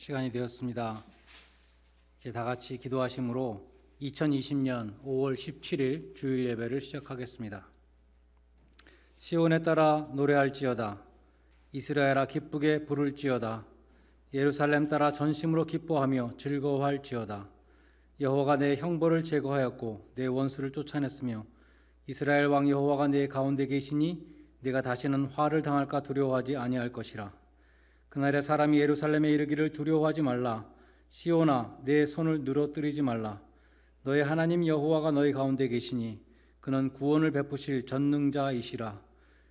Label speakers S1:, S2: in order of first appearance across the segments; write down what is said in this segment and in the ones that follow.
S1: 시간이 되었습니다. 이제 다 같이 기도하심으로 2020년 5월 17일 주일 예배를 시작하겠습니다. 시온에 따라 노래할지어다. 이스라엘아 기쁘게 부를지어다. 예루살렘 따라 전심으로 기뻐하며 즐거워할지어다. 여호와가 내 형벌을 제거하였고 내 원수를 쫓아냈으며 이스라엘 왕 여호와가 내 가운데 계시니 내가 다시는 화를 당할까 두려워하지 아니할 것이라. 그날에 사람이 예루살렘에 이르기를 두려워하지 말라. 시온아 내 손을 늘어뜨리지 말라. 너의 하나님 여호와가 너희 가운데 계시니 그는 구원을 베푸실 전능자이시라.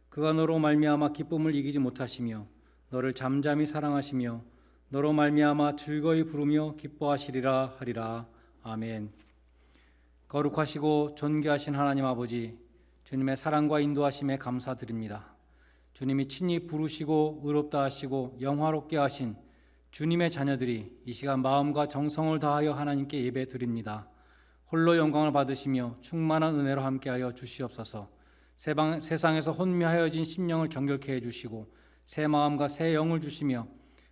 S1: 그가 너로 말미암아 기쁨을 이기지 못하시며 너를 잠잠히 사랑하시며 너로 말미암아 즐거이 부르며 기뻐하시리라 하리라. 아멘. 거룩하시고 존귀하신 하나님 아버지, 주님의 사랑과 인도하심에 감사드립니다. 주님이 친히 부르시고 의롭다 하시고 영화롭게 하신 주님의 자녀들이 이 시간 마음과 정성을 다하여 하나님께 예배드립니다. 홀로 영광을 받으시며 충만한 은혜로 함께하여 주시옵소서. 세상에서 혼미하여진 심령을 정결케 해주시고 새 마음과 새 영을 주시며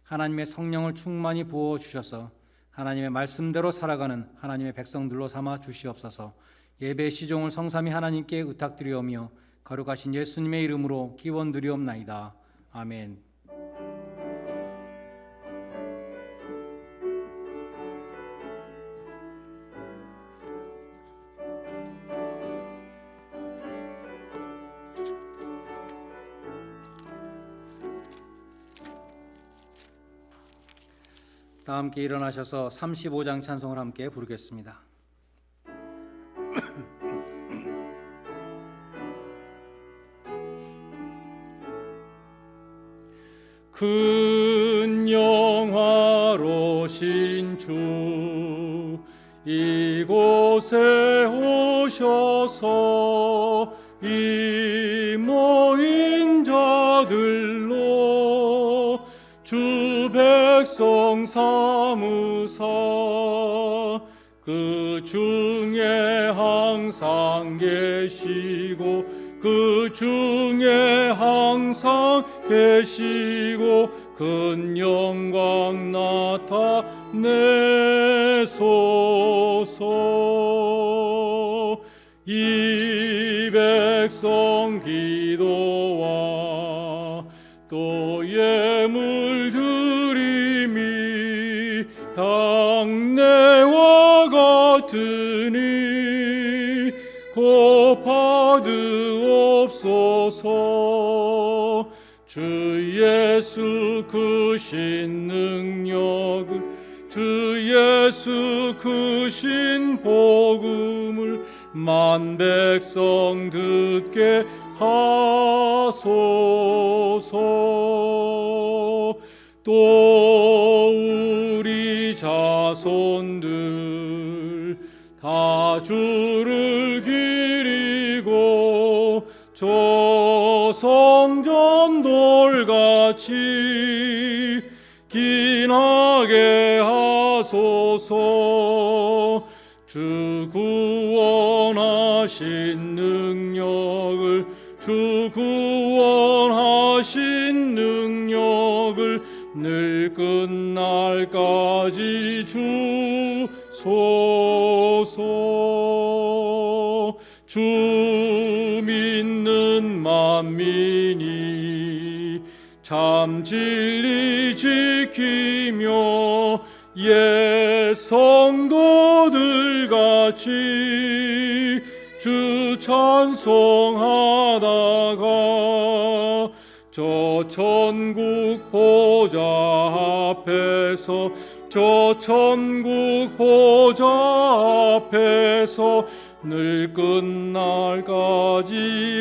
S1: 하나님의 성령을 충만히 부어주셔서 하나님의 말씀대로 살아가는 하나님의 백성들로 삼아 주시옵소서. 예배 시종을 성삼위 하나님께 의탁드리오며 거룩하신 예수님의 이름으로 기원드리옵나이다. 아멘. 다 함께 일어나셔서 35장 찬송을 함께 부르겠습니다. 큰 영화로신 주 이곳에 오셔서 이 모인 자들로 주 백성 삼으사 그 중에 항상 계시고 그 중에 항상 계시고 큰 영광 나타내소서. 이 백성 기도와 또 예물 드림이 향내와 같으니 곧 받으옵소서. 주 예수 크신 능력을 주 예수 크신 복음을 만 백성 듣게 하소서. 또 우리 자손들 다 주를 기리고 저 성전 돌같이 기나게 하소서. 주 구원하신 능력을 주 구원하신 능력을 늘 끝날까지 주소서. 주 믿는 만민이 참 진리 지키며 옛 성도들 같이 주 찬송하다가 저 천국 보좌 앞에서 저 천국 보좌 앞에서 늘 끝날까지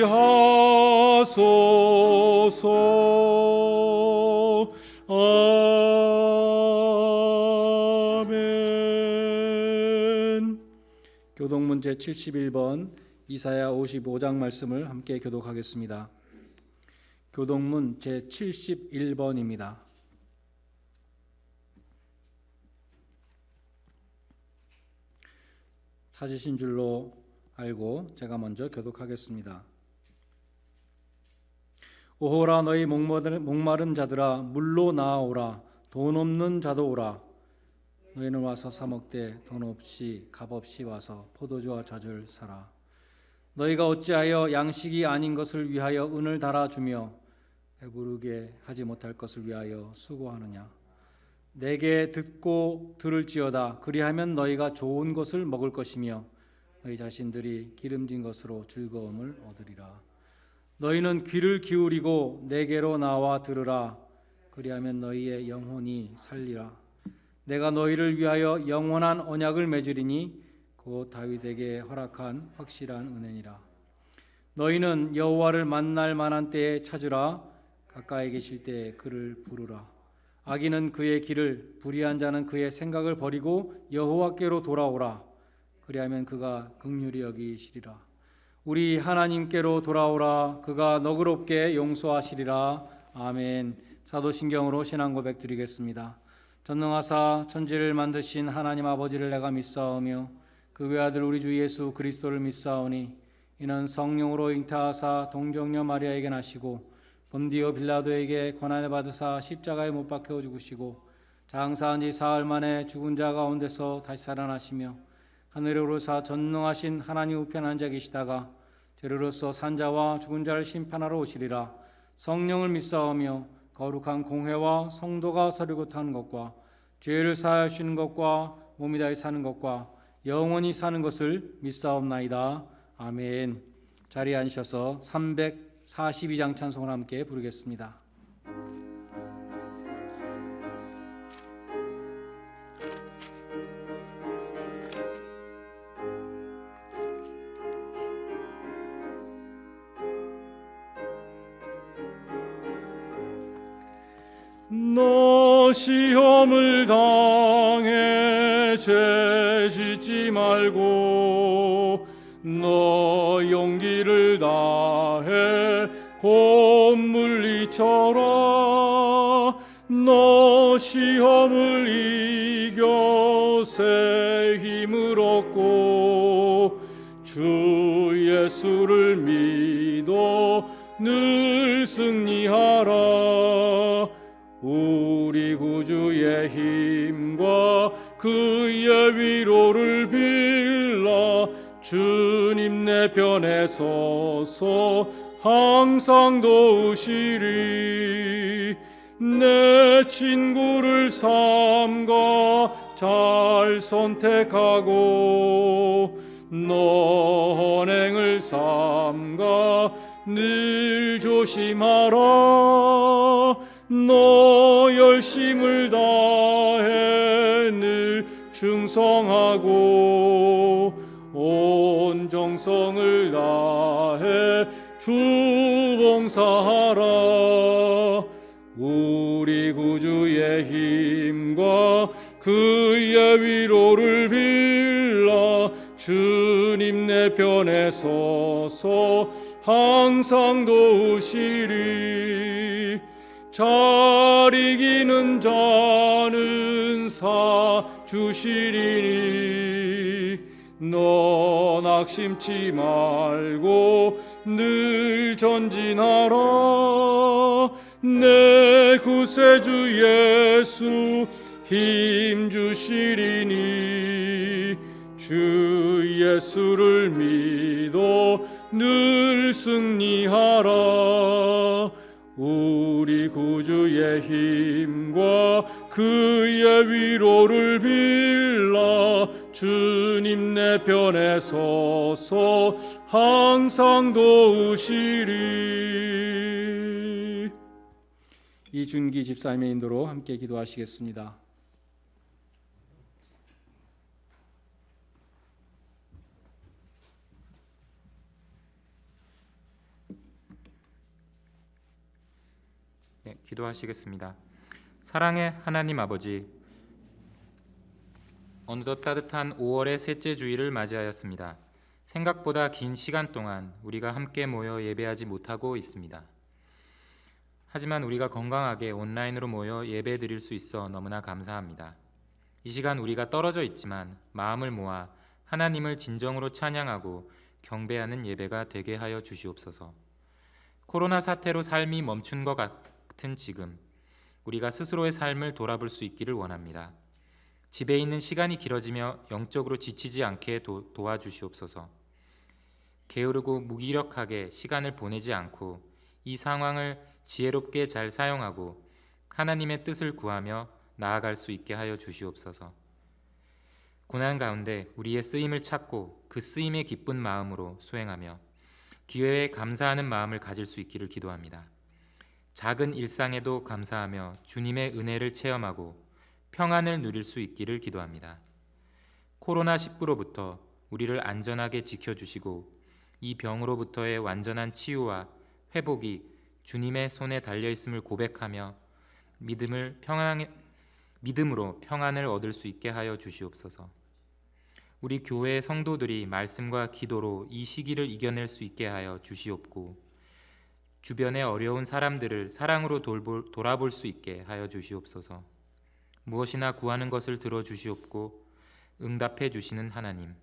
S1: 하소서. 아멘. 교독문 제71번 이사야 55장 말씀을 함께 교독하겠습니다. 교독문 제71번입니다. 찾으신 줄로 알고 제가 먼저 교독하겠습니다. 오호라 너희 목마른 자들아 물로 나아오라. 돈 없는 자도 오라. 너희는 와서 사 먹되 돈 없이 값 없이 와서 포도주와 젖을 사라. 너희가 어찌하여 양식이 아닌 것을 위하여 은을 달아주며 배부르게 하지 못할 것을 위하여 수고하느냐. 내게 듣고 들을지어다. 그리하면 너희가 좋은 것을 먹을 것이며 너희 자신들이 기름진 것으로 즐거움을 얻으리라. 너희는 귀를 기울이고 내게로 나와 들으라. 그리하면 너희의 영혼이 살리라. 내가 너희를 위하여 영원한 언약을 맺으리니 곧 다윗에게 허락한 확실한 은혜니라. 너희는 여호와를 만날 만한 때에 찾으라. 가까이 계실 때에 그를 부르라. 악인은 그의 길을, 불의한 자는 그의 생각을 버리고 여호와께로 돌아오라. 그리하면 그가 긍휼히 여기시리라. 우리 하나님께로 돌아오라. 그가 너그럽게 용서하시리라. 아멘. 사도신경으로 신앙 고백 드리겠습니다. 전능하사 천지를 만드신 하나님 아버지를 내가 믿사오며 그 외아들 우리 주 예수 그리스도를 믿사오니 이는 성령으로 잉타하사 동정녀 마리아에게 나시고 본디오 빌라도에게 고난을 받으사 십자가에 못 박혀 죽으시고 장사한 지 사흘 만에 죽은 자 가운데서 다시 살아나시며 하늘에 오르사 전능하신 하나님 우편 앉아 계시다가 죄로서 산 자와 죽은 자를 심판하러 오시리라. 성령을 믿사오며 거룩한 공회와 성도가 서리고 타는 것과 죄를 사하여 주시는 것과 몸이 다히 사는 것과 영원히 사는 것을 믿사옵나이다. 아멘. 자리에 앉으셔서 342장 찬송을 함께 부르겠습니다.
S2: 너 시험을 당해 죄짓지 말고 너 용기를 다해 곧 물리쳐라. 너 시험을 이겨 새 힘을 얻고 주 예수를 믿어 늘 승리하라. 우리 구주의 힘과 그의 위로를 빌라. 주님 내 편에 서서 항상 도우시리. 내 친구를 삼가 잘 선택하고 너 언행을 삼가 늘 조심하라. 너 열심을 다해 늘 충성하고 온 정성을 다해 주 봉사하라. 우리 구주의 힘과 그의 위로를 빌라. 주님 내 편에 서서 항상 도우시리. 잘 이기는 자는 사 주시리니 너 낙심치 말고 늘 전진하라. 내 구세주 예수 힘 주시리니 주 예수를 믿어 늘 승리하라. 우리 구주의 힘과 그의 위로를 빌라. 주님 내 편에 서서 항상 도우시리.
S1: 이준기 집사님의 인도로 함께 기도하시겠습니다.
S3: 네, 기도하시겠습니다. 사랑의 하나님 아버지, 어느덧 따뜻한 5월의 셋째 주일을 맞이하였습니다. 생각보다 긴 시간 동안 우리가 함께 모여 예배하지 못하고 있습니다. 하지만 우리가 건강하게 온라인으로 모여 예배 드릴 수 있어 너무나 감사합니다. 이 시간 우리가 떨어져 있지만 마음을 모아 하나님을 진정으로 찬양하고 경배하는 예배가 되게 하여 주시옵소서. 코로나 사태로 삶이 멈춘 것 같은 지금, 우리가 스스로의 삶을 돌아볼 수 있기를 원합니다. 집에 있는 시간이 길어지며 영적으로 지치지 않게 도와주시옵소서. 게으르고 무기력하게 시간을 보내지 않고 이 상황을 지혜롭게 잘 사용하고 하나님의 뜻을 구하며 나아갈 수 있게 하여 주시옵소서. 고난 가운데 우리의 쓰임을 찾고 그 쓰임의 기쁜 마음으로 수행하며 기회에 감사하는 마음을 가질 수 있기를 기도합니다. 작은 일상에도 감사하며 주님의 은혜를 체험하고 평안을 누릴 수 있기를 기도합니다. 코로나19로부터 우리를 안전하게 지켜주시고 이 병으로부터의 완전한 치유와 회복이 주님의 손에 달려있음을 고백하며 믿음으로 평안을 얻을 수 있게 하여 주시옵소서. 우리 교회의 성도들이 말씀과 기도로 이 시기를 이겨낼 수 있게 하여 주시옵고 주변의 어려운 사람들을 사랑으로 돌아볼 수 있게 하여 주시옵소서. 무엇이나 구하는 것을 들어주시옵고 응답해 주시는 하나님,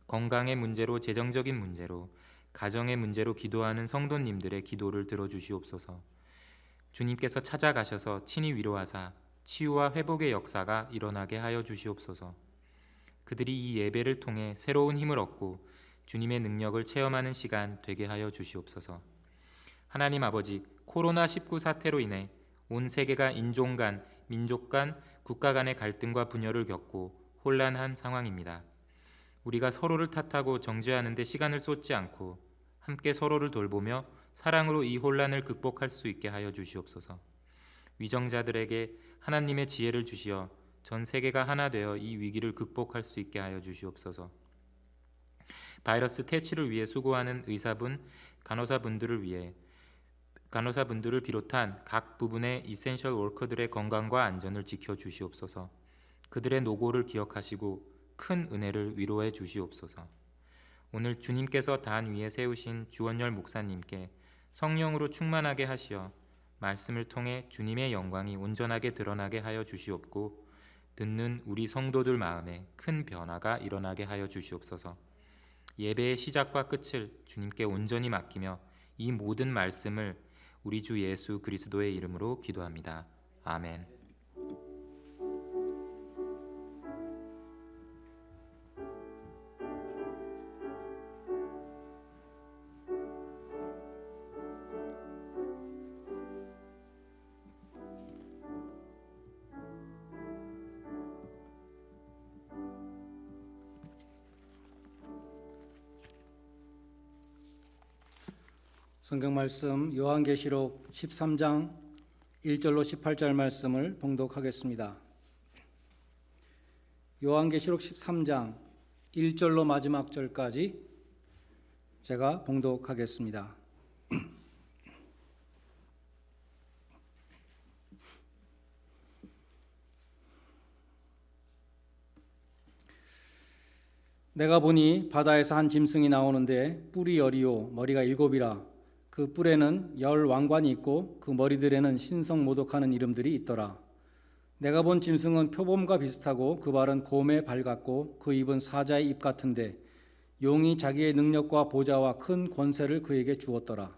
S3: 건강의 문제로, 재정적인 문제로, 가정의 문제로 기도하는 성도님들의 기도를 들어주시옵소서. 주님께서 찾아가셔서 친히 위로하사 치유와 회복의 역사가 일어나게 하여 주시옵소서. 그들이 이 예배를 통해 새로운 힘을 얻고 주님의 능력을 체험하는 시간 되게 하여 주시옵소서. 하나님 아버지, 코로나19 사태로 인해 온 세계가 인종 간, 민족 간, 국가 간의 갈등과 분열을 겪고 혼란한 상황입니다. 우리가 서로를 탓하고 정죄하는 데 시간을 쏟지 않고 함께 서로를 돌보며 사랑으로 이 혼란을 극복할 수 있게 하여 주시옵소서. 위정자들에게 하나님의 지혜를 주시어 전 세계가 하나 되어 이 위기를 극복할 수 있게 하여 주시옵소서. 바이러스 퇴치를 위해 수고하는 의사분, 간호사분들을 비롯한 각 부분의 이센셜 워커들의 건강과 안전을 지켜 주시옵소서. 그들의 노고를 기억하시고 큰 은혜를 위로해 주시옵소서. 오늘 주님께서 단 위에 세우신 주원열 목사님께 성령으로 충만하게 하시어 말씀을 통해 주님의 영광이 온전하게 드러나게 하여 주시옵고 듣는 우리 성도들 마음에 큰 변화가 일어나게 하여 주시옵소서. 예배의 시작과 끝을 주님께 온전히 맡기며 이 모든 말씀을 우리 주 예수 그리스도의 이름으로 기도합니다. 아멘.
S1: 성경 말씀 요한계시록 13장 1절로 18절 말씀을 봉독하겠습니다. 요한계시록 13장 1절로 마지막 절까지 제가 봉독하겠습니다. 내가 보니 바다에서 한 짐승이 나오는데 뿔이 10이요 머리가 7이라. 그 뿔에는 10 왕관이 있고 그 머리들에는 신성 모독하는 이름들이 있더라. 내가 본 짐승은 표범과 비슷하고 그 발은 곰의 발 같고 그 입은 사자의 입 같은데 용이 자기의 능력과 보좌와 큰 권세를 그에게 주었더라.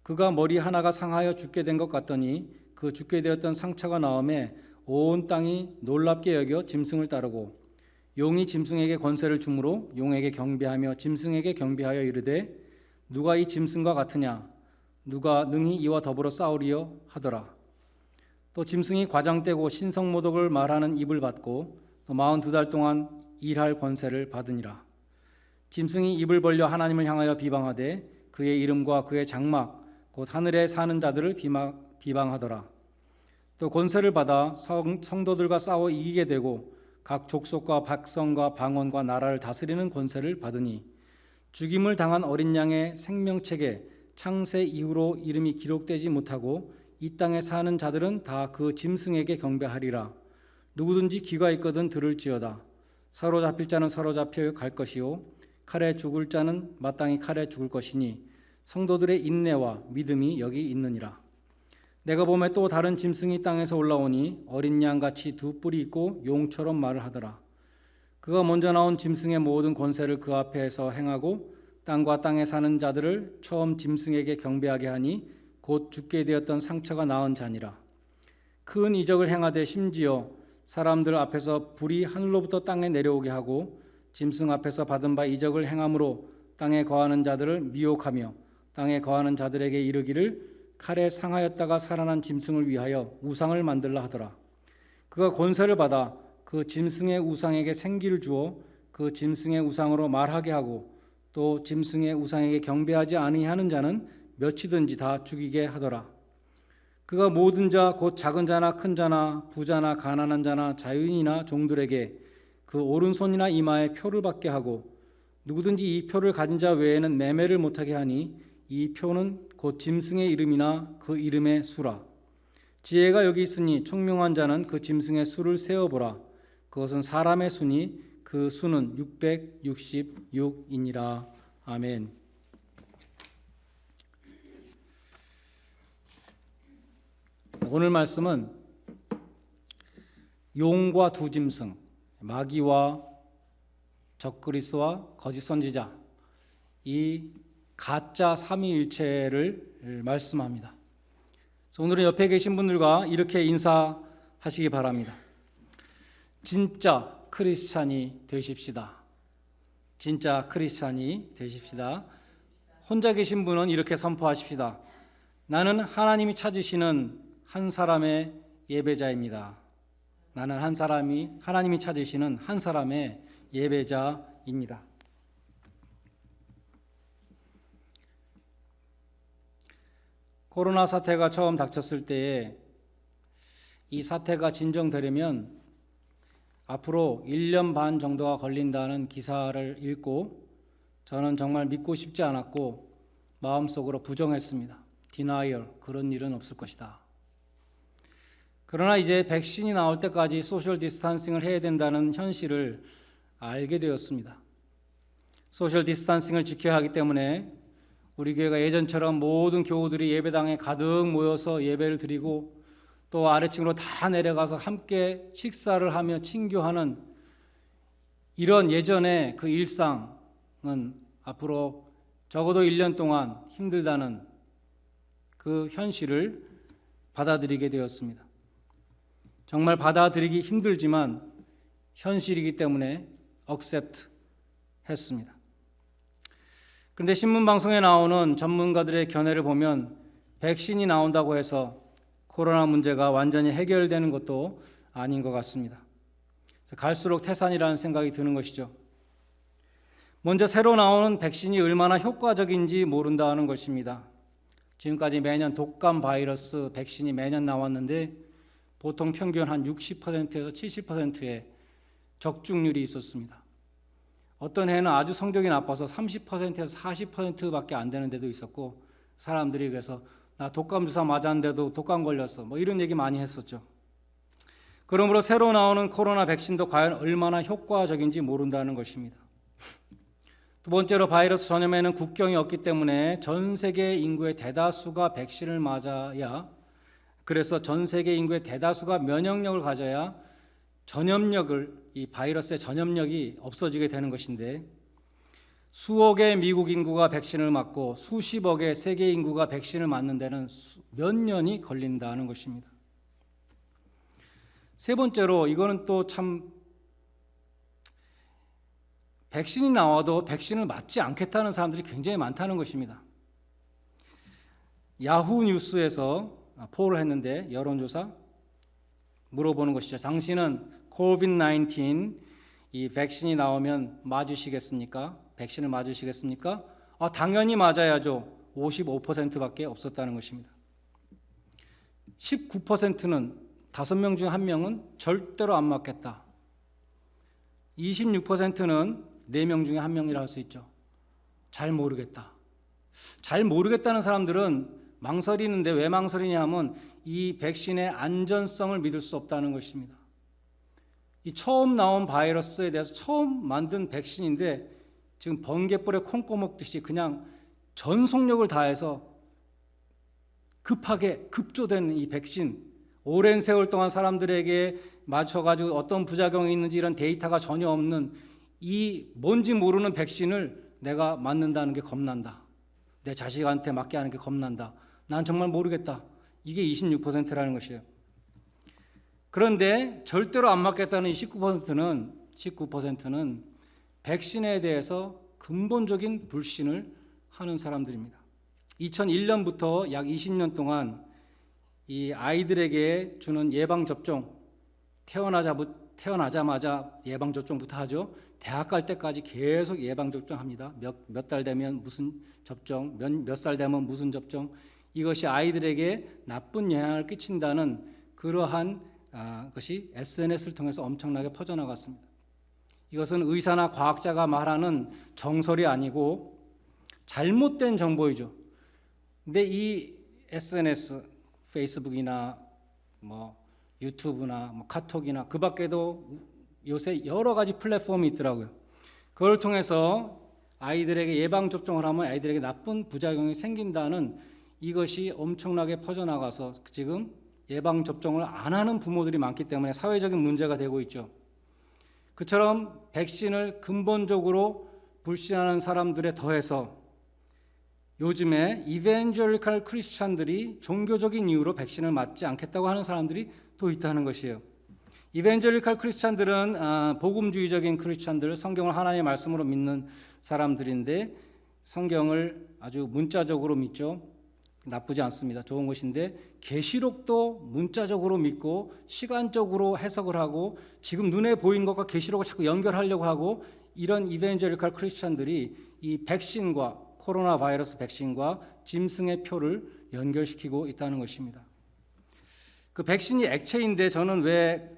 S1: 그가 머리 하나가 상하여 죽게 된 것 같더니 그 죽게 되었던 상처가 나오매 온 땅이 놀랍게 여겨 짐승을 따르고 용이 짐승에게 권세를 주므로 용에게 경배하며 짐승에게 경배하여 이르되 누가 이 짐승과 같으냐? 누가 능히 이와 더불어 싸우리요? 하더라. 또 짐승이 과장되고 신성모독을 말하는 입을 받고 또 42달 동안 일할 권세를 받으니라. 짐승이 입을 벌려 하나님을 향하여 비방하되 그의 이름과 그의 장막 곧 하늘에 사는 자들을 비방하더라. 또 권세를 받아 성도들과 싸워 이기게 되고 각 족속과 백성과 방언과 나라를 다스리는 권세를 받으니 죽임을 당한 어린 양의 생명책에 창세 이후로 이름이 기록되지 못하고 이 땅에 사는 자들은 다 그 짐승에게 경배하리라. 누구든지 귀가 있거든 들을지어다. 사로잡힐 자는 사로잡혀 갈 것이요 칼에 죽을 자는 마땅히 칼에 죽을 것이니 성도들의 인내와 믿음이 여기 있느니라. 내가 보매 또 다른 짐승이 땅에서 올라오니 어린 양같이 2 뿔이 있고 용처럼 말을 하더라. 그가 먼저 나온 짐승의 모든 권세를 그 앞에서 행하고 땅과 땅에 사는 자들을 처음 짐승에게 경배하게 하니 곧 죽게 되었던 상처가 나은 자니라. 큰 이적을 행하되 심지어 사람들 앞에서 불이 하늘로부터 땅에 내려오게 하고 짐승 앞에서 받은 바 이적을 행함으로 땅에 거하는 자들을 미혹하며 땅에 거하는 자들에게 이르기를 칼에 상하였다가 살아난 짐승을 위하여 우상을 만들라 하더라. 그가 권세를 받아 그 짐승의 우상에게 생기를 주어 그 짐승의 우상으로 말하게 하고 또 짐승의 우상에게 경배하지 아니하는 자는 몇이든지 다 죽이게 하더라. 그가 모든 자 곧 작은 자나 큰 자나 부자나 가난한 자나 자유인이나 종들에게 그 오른손이나 이마에 표를 받게 하고 누구든지 이 표를 가진 자 외에는 매매를 못하게 하니 이 표는 곧 짐승의 이름이나 그 이름의 수라. 지혜가 여기 있으니 총명한 자는 그 짐승의 수를 세어보라. 그것은 사람의 수니 그 수는 666이니라. 아멘. 오늘 말씀은 용과 두 짐승, 마귀와 적그리스도와 거짓 선지자, 이 가짜 삼위일체를 말씀합니다. 그래서 오늘은 옆에 계신 분들과 이렇게 인사하시기 바랍니다. 진짜 크리스찬이 되십시다. 진짜 크리스찬이 되십시다. 혼자 계신 분은 이렇게 선포하십시다. 나는 하나님이 찾으시는 한 사람의 예배자입니다. 나는 하나님이 찾으시는 한 사람의 예배자입니다. 코로나 사태가 처음 닥쳤을 때에 이 사태가 진정되려면 앞으로 1년 반 정도가 걸린다는 기사를 읽고 저는 정말 믿고 싶지 않았고 마음속으로 부정했습니다. 디나이얼, 그런 일은 없을 것이다. 그러나 이제 백신이 나올 때까지 소셜 디스탄싱을 해야 된다는 현실을 알게 되었습니다. 소셜 디스탄싱을 지켜야 하기 때문에 우리 교회가 예전처럼 모든 교우들이 예배당에 가득 모여서 예배를 드리고 또 아래층으로 다 내려가서 함께 식사를 하며 친교하는 이런 예전의 그 일상은 앞으로 적어도 1년 동안 힘들다는 그 현실을 받아들이게 되었습니다. 정말 받아들이기 힘들지만 현실이기 때문에 accept 했습니다. 그런데 신문방송에 나오는 전문가들의 견해를 보면 백신이 나온다고 해서 코로나 문제가 완전히 해결되는 것도 아닌 것 같습니다. 갈수록 태산이라는 생각이 드는 것이죠. 먼저 새로 나오는 백신이 얼마나 효과적인지 모른다는 것입니다. 지금까지 매년 독감 바이러스 백신이 매년 나왔는데 보통 평균 한 60%에서 70%의 적중률이 있었습니다. 어떤 해는 아주 성적이 나빠서 30%에서 40%밖에 안 되는 데도 있었고 사람들이 그래서 나 독감 주사 맞았는데도 독감 걸렸어 뭐 이런 얘기 많이 했었죠. 그러므로 새로 나오는 코로나 백신도 과연 얼마나 효과적인지 모른다는 것입니다. 두 번째로 바이러스 전염에는 국경이 없기 때문에 전 세계 인구의 대다수가 백신을 맞아야, 그래서 전 세계 인구의 대다수가 면역력을 가져야 이 바이러스의 전염력이 없어지게 되는 것인데 수억의 미국 인구가 백신을 맞고 수십억의 세계 인구가 백신을 맞는 데는 몇 년이 걸린다는 것입니다. 세 번째로 이거는 또 참 백신이 나와도 백신을 맞지 않겠다는 사람들이 굉장히 많다는 것입니다. 야후 뉴스에서 폴을 했는데 여론조사 물어보는 것이죠. 당신은 COVID-19 이 백신이 나오면 맞으시겠습니까? 백신을 맞으시겠습니까? 당연히 맞아야죠. 55%밖에 없었다는 것입니다. 19%는 5명 중 1명은 절대로 안 맞겠다. 26%는 4명 중에 1명이라 할 수 있죠. 잘 모르겠다. 잘 모르겠다는 사람들은 망설이는데 왜 망설이냐 하면 이 백신의 안전성을 믿을 수 없다는 것입니다. 이 처음 나온 바이러스에 대해서 처음 만든 백신인데 지금 번갯불에 콩 꼬먹듯이 그냥 전속력을 다해서 급하게 급조된 이 백신, 오랜 세월 동안 사람들에게 맞춰가지고 어떤 부작용이 있는지 이런 데이터가 전혀 없는 이 뭔지 모르는 백신을 내가 맞는다는 게 겁난다. 내 자식한테 맞게 하는 게 겁난다. 난 정말 모르겠다. 이게 26%라는 것이에요. 그런데 절대로 안 맞겠다는 이 19%는 백신에 대해서 근본적인 불신을 하는 사람들입니다. 2001년부터 약 20년 동안 이 아이들에게 주는 예방접종, 태어나자마자 예방접종부터 하죠. 대학 갈 때까지 계속 예방접종합니다. 몇 달 되면 무슨 접종, 몇 살 되면 무슨 접종, 이것이 아이들에게 나쁜 영향을 끼친다는 그러한 것이 SNS를 통해서 엄청나게 퍼져나갔습니다. 이것은 의사나 과학자가 말하는 정설이 아니고 잘못된 정보이죠. 근데 이 SNS, 페이스북이나 유튜브나 카톡이나 그 밖에도 요새 여러 가지 플랫폼이 있더라고요. 그걸 통해서 아이들에게 예방접종을 하면 아이들에게 나쁜 부작용이 생긴다는 이것이 엄청나게 퍼져나가서 지금 예방접종을 안 하는 부모들이 많기 때문에 사회적인 문제가 되고 있죠. 그처럼 백신을 근본적으로 불신하는 사람들에 더해서 요즘에 이벤젤리칼 크리스찬들이 종교적인 이유로 백신을 맞지 않겠다고 하는 사람들이 또 있다는 것이에요. 이벤젤리칼 크리스찬들은 복음주의적인 크리스찬들, 성경을 하나님의 말씀으로 믿는 사람들인데 성경을 아주 문자적으로 믿죠. 나쁘지 않습니다. 좋은 것인데 계시록도 문자적으로 믿고 시간적으로 해석을 하고 지금 눈에 보이는 것과 계시록을 자꾸 연결하려고 하고 이런 이벤젤리칼 크리스찬들이 이 백신과 코로나 바이러스 백신과 짐승의 표를 연결시키고 있다는 것입니다. 그 백신이 액체인데 저는 왜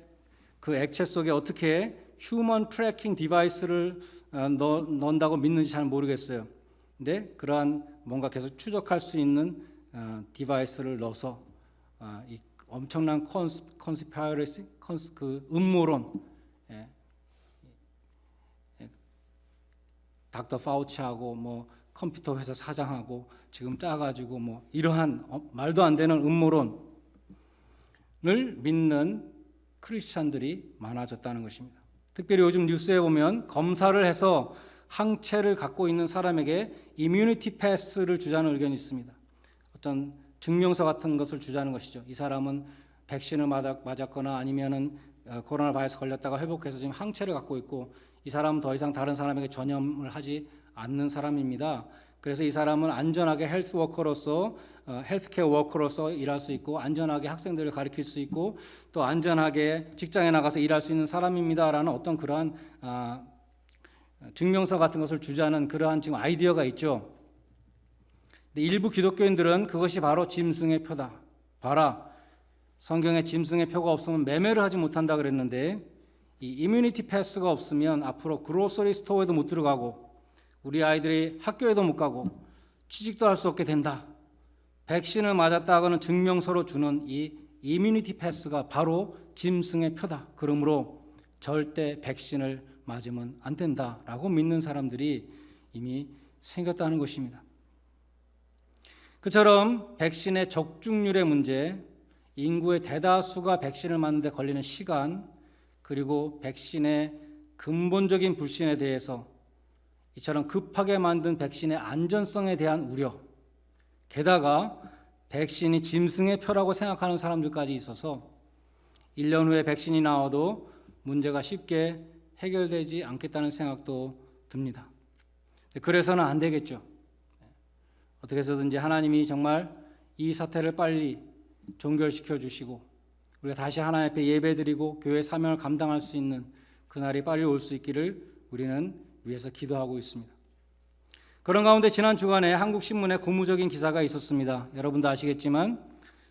S1: 그 액체 속에 어떻게 휴먼 트래킹 디바이스를 넣는다고 믿는지 잘 모르겠어요. 근데 그러한 뭔가 계속 추적할 수 있는 디바이스를 넣어서 이 엄청난 컨스파이러시, 그 음모론, 닥터 파우치하고 컴퓨터 회사 사장하고 지금 짜가지고 이러한 말도 안 되는 음모론을 믿는 크리스찬들이 많아졌다는 것입니다. 특별히 요즘 뉴스에 보면 검사를 해서 항체를 갖고 있는 사람에게 이뮤니티 패스를 주자는 의견이 있습니다. 어떤 증명서 같은 것을 주자는 것이죠. 이 사람은 백신을 맞았거나 아니면은 코로나 바이러스 걸렸다가 회복해서 지금 항체를 갖고 있고 이 사람은 더 이상 다른 사람에게 전염을 하지 않는 사람입니다. 그래서 이 사람은 안전하게 헬스케어 워커로서 일할 수 있고 안전하게 학생들을 가르칠 수 있고 또 안전하게 직장에 나가서 일할 수 있는 사람입니다라는 어떤 그러한 증명서 같은 것을 주자는 그러한 지금 아이디어가 있죠. 근데 일부 기독교인들은 그것이 바로 짐승의 표다. 봐라, 성경에 짐승의 표가 없으면 매매를 하지 못한다 그랬는데 이 이뮤니티 패스가 없으면 앞으로 그로서리 스토어에도 못 들어가고 우리 아이들이 학교에도 못 가고 취직도 할 수 없게 된다. 백신을 맞았다고는 증명서로 주는 이 이뮤니티 패스가 바로 짐승의 표다. 그러므로 절대 백신을 맞으면 안 된다라고 믿는 사람들이 이미 생겼다는 것입니다. 그처럼 백신의 적중률의 문제, 인구의 대다수가 백신을 맞는데 걸리는 시간, 그리고 백신의 근본적인 불신에 대해서 이처럼 급하게 만든 백신의 안전성에 대한 우려, 게다가 백신이 짐승의 표라고 생각하는 사람들까지 있어서 1년 후에 백신이 나와도 문제가 쉽게 해결되지 않겠다는 생각도 듭니다. 그래서는 안 되겠죠. 어떻게 해서든지 하나님이 정말 이 사태를 빨리 종결시켜 주시고 우리가 다시 하나님 앞에 예배드리고 교회 사명을 감당할 수 있는 그날이 빨리 올 수 있기를 우리는 위해서 기도하고 있습니다. 그런 가운데 지난 주간에 한국신문에 고무적인 기사가 있었습니다. 여러분도 아시겠지만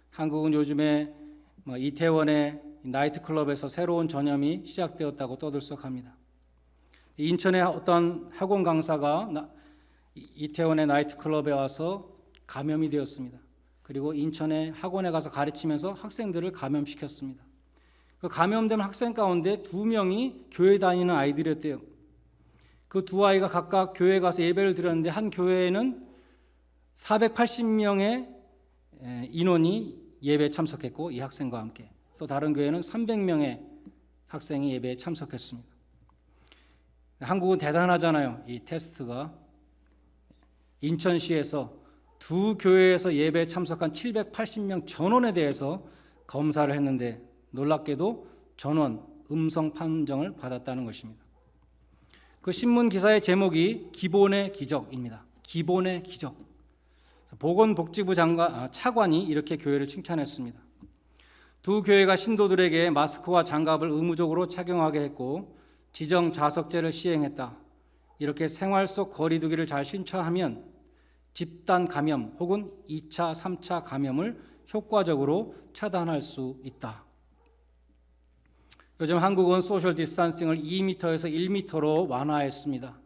S1: 한국은 요즘에 이태원의 나이트클럽에서 새로운 전염이 시작되었다고 떠들썩합니다. 인천의 어떤 학원 강사가 이태원의 나이트클럽에 와서 감염이 되었습니다. 그리고 인천의 학원에 가서 가르치면서 학생들을 감염시켰습니다. 그 감염된 학생 가운데 2명이 교회 다니는 아이들이었대요. 그 두 아이가 각각 교회에 가서 예배를 드렸는데 한 교회에는 480명의 인원이 예배에 참석했고 이 학생과 함께 또 다른 교회는 300명의 학생이 예배에 참석했습니다. 한국은 대단하잖아요. 이 테스트가 인천시에서 두 교회에서 예배에 참석한 780명 전원에 대해서 검사를 했는데 놀랍게도 전원 음성 판정을 받았다는 것입니다. 그 신문 기사의 제목이 기본의 기적입니다. 기본의 기적. 보건복지부 차관이 이렇게 교회를 칭찬했습니다. 두 교회가 신도들에게 마스크와 장갑을 의무적으로 착용하게 했고 지정 좌석제를 시행했다. 이렇게 생활 속 거리두기를 잘 신청하면 집단 감염 혹은 2차, 3차 감염을 효과적으로 차단할 수 있다. 요즘 한국은 소셜 디스턴싱을 2m에서 1m로 완화했습니다.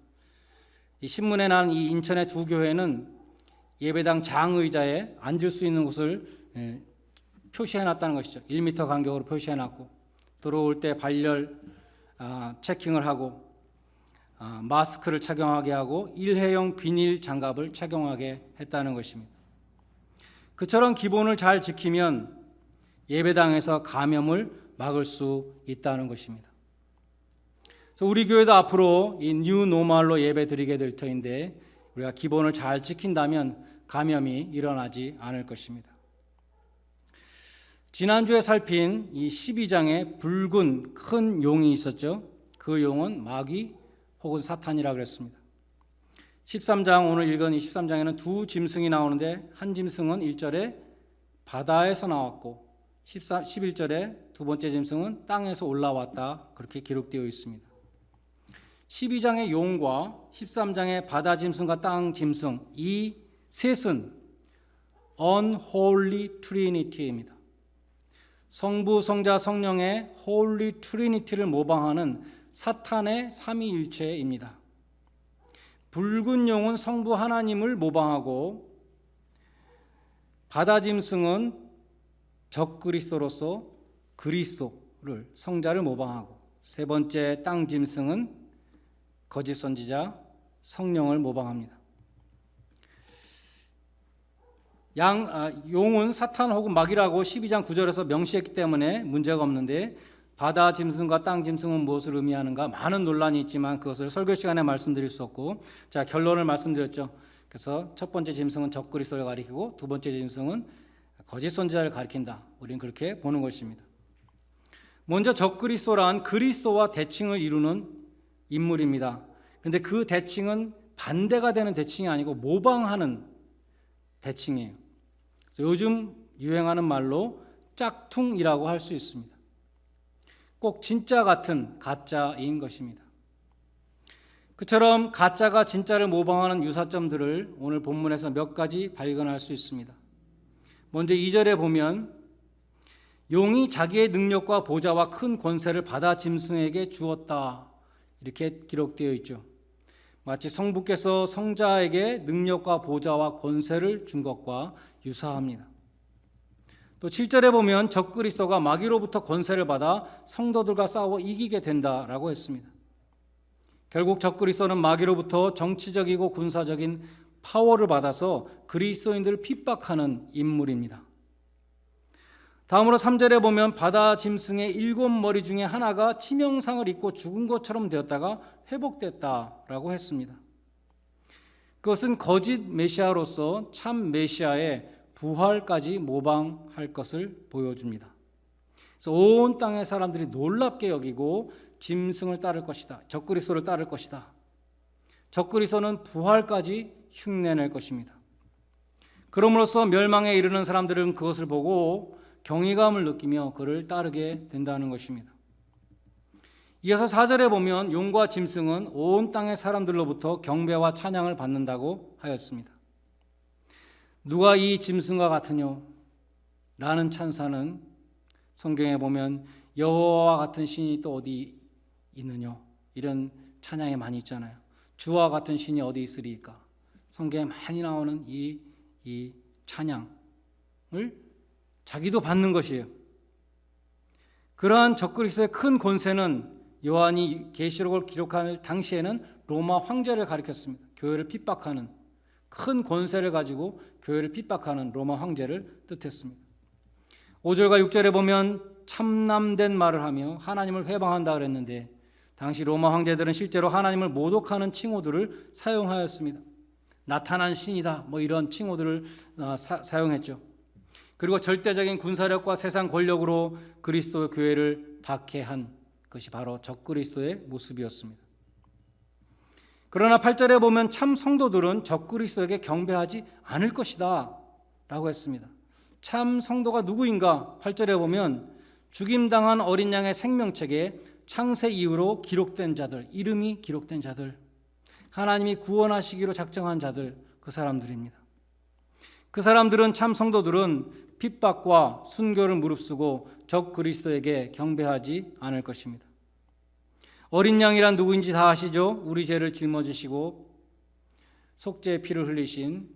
S1: 이 신문에 난 이 인천의 두 교회는 예배당 장의자에 앉을 수 있는 곳을 표시해놨다는 것이죠. 1m 간격으로 표시해놨고 들어올 때 발열 체킹을 하고 마스크를 착용하게 하고 일회용 비닐 장갑을 착용하게 했다는 것입니다. 그처럼 기본을 잘 지키면 예배당에서 감염을 막을 수 있다는 것입니다. 그래서 우리 교회도 앞으로 이 뉴 노멀로 예배 드리게 될 터인데 우리가 기본을 잘 지킨다면 감염이 일어나지 않을 것입니다. 지난주에 살핀 이 12장에 붉은 큰 용이 있었죠. 그 용은 마귀 혹은 사탄이라고 그랬습니다. 13장 오늘 읽은 이 13장에는 두 짐승이 나오는데 한 짐승은 1절에 바다에서 나왔고 11절에 두 번째 짐승은 땅에서 올라왔다 그렇게 기록되어 있습니다. 12장의 용과 13장의 바다 짐승과 땅 짐승 이 셋은 Unholy Trinity입니다. 성부, 성자, 성령의 Holy Trinity를 모방하는 사탄의 삼위일체입니다. 붉은 용은 성부 하나님을 모방하고 바다 짐승은 적그리스도로서 그리스도를 성자를 모방하고 세 번째 땅 짐승은 거짓 선지자 성령을 모방합니다. 용은 사탄 혹은 마귀라고 12장 9절에서 명시했기 때문에 문제가 없는데 바다 짐승과 땅 짐승은 무엇을 의미하는가 많은 논란이 있지만 그것을 설교 시간에 말씀드릴 수 없고 자 결론을 말씀드렸죠. 그래서 첫 번째 짐승은 적그리스도를 가리키고 두 번째 짐승은 거짓 선지자를 가리킨다. 우리는 그렇게 보는 것입니다. 먼저 적그리스도란 그리스도와 대칭을 이루는 인물입니다. 그런데 그 대칭은 반대가 되는 대칭이 아니고 모방하는 대칭이에요. 요즘 유행하는 말로 짝퉁이라고 할 수 있습니다. 꼭 진짜 같은 가짜인 것입니다. 그처럼 가짜가 진짜를 모방하는 유사점들을 오늘 본문에서 몇 가지 발견할 수 있습니다. 먼저 2절에 보면 용이 자기의 능력과 보좌와 큰 권세를 바다 짐승에게 주었다 이렇게 기록되어 있죠. 마치 성부께서 성자에게 능력과 보좌와 권세를 준 것과 유사합니다. 또 7절에 보면 적그리스도가 마귀로부터 권세를 받아 성도들과 싸워 이기게 된다라고 했습니다. 결국 적그리스도는 마귀로부터 정치적이고 군사적인 파워를 받아서 그리스도인들을 핍박하는 인물입니다. 다음으로 3절에 보면 바다 짐승의 7머리 중에 하나가 치명상을 입고 죽은 것처럼 되었다가 회복됐다라고 했습니다. 그것은 거짓 메시아로서 참 메시아의 부활까지 모방할 것을 보여줍니다. 그래서 온 땅의 사람들이 놀랍게 여기고 짐승을 따를 것이다. 적그리스도를 따를 것이다. 적그리스도는 부활까지 흉내낼 것입니다. 그럼으로써 멸망에 이르는 사람들은 그것을 보고 경외감을 느끼며 그를 따르게 된다는 것입니다. 이어서 4절에 보면 용과 짐승은 온 땅의 사람들로부터 경배와 찬양을 받는다고 하였습니다. 누가 이 짐승과 같으뇨? 라는 찬사는 성경에 보면 여호와와 같은 신이 또 어디 있느뇨? 이런 찬양이 많이 있잖아요. 주와 같은 신이 어디 있으리까? 성경에 많이 나오는 이 찬양을 자기도 받는 것이에요. 그러한 적그리스도의 큰 권세는 요한이 계시록을 기록할 당시에는 로마 황제를 가리켰습니다. 교회를 핍박하는 큰 권세를 가지고 교회를 핍박하는 로마 황제를 뜻했습니다. 5절과 6절에 보면 참남된 말을 하며 하나님을 회방한다 그랬는데 당시 로마 황제들은 실제로 하나님을 모독하는 칭호들을 사용하였습니다. 나타난 신이다 뭐 이런 칭호들을 사용했죠. 그리고 절대적인 군사력과 세상 권력으로 그리스도 교회를 박해한 것이 바로 적그리스도의 모습이었습니다. 그러나 8절에 보면 참 성도들은 적그리스도에게 경배하지 않을 것이다 라고 했습니다. 참 성도가 누구인가? 8절에 보면 죽임당한 어린 양의 생명책에 창세 이후로 기록된 자들, 이름이 기록된 자들, 하나님이 구원하시기로 작정한 자들, 그 사람들입니다. 그 사람들은 참 성도들은 핍박과 순교를 무릅쓰고 적그리스도에게 경배하지 않을 것입니다. 어린 양이란 누구인지 다 아시죠? 우리 죄를 짊어지시고 속죄의 피를 흘리신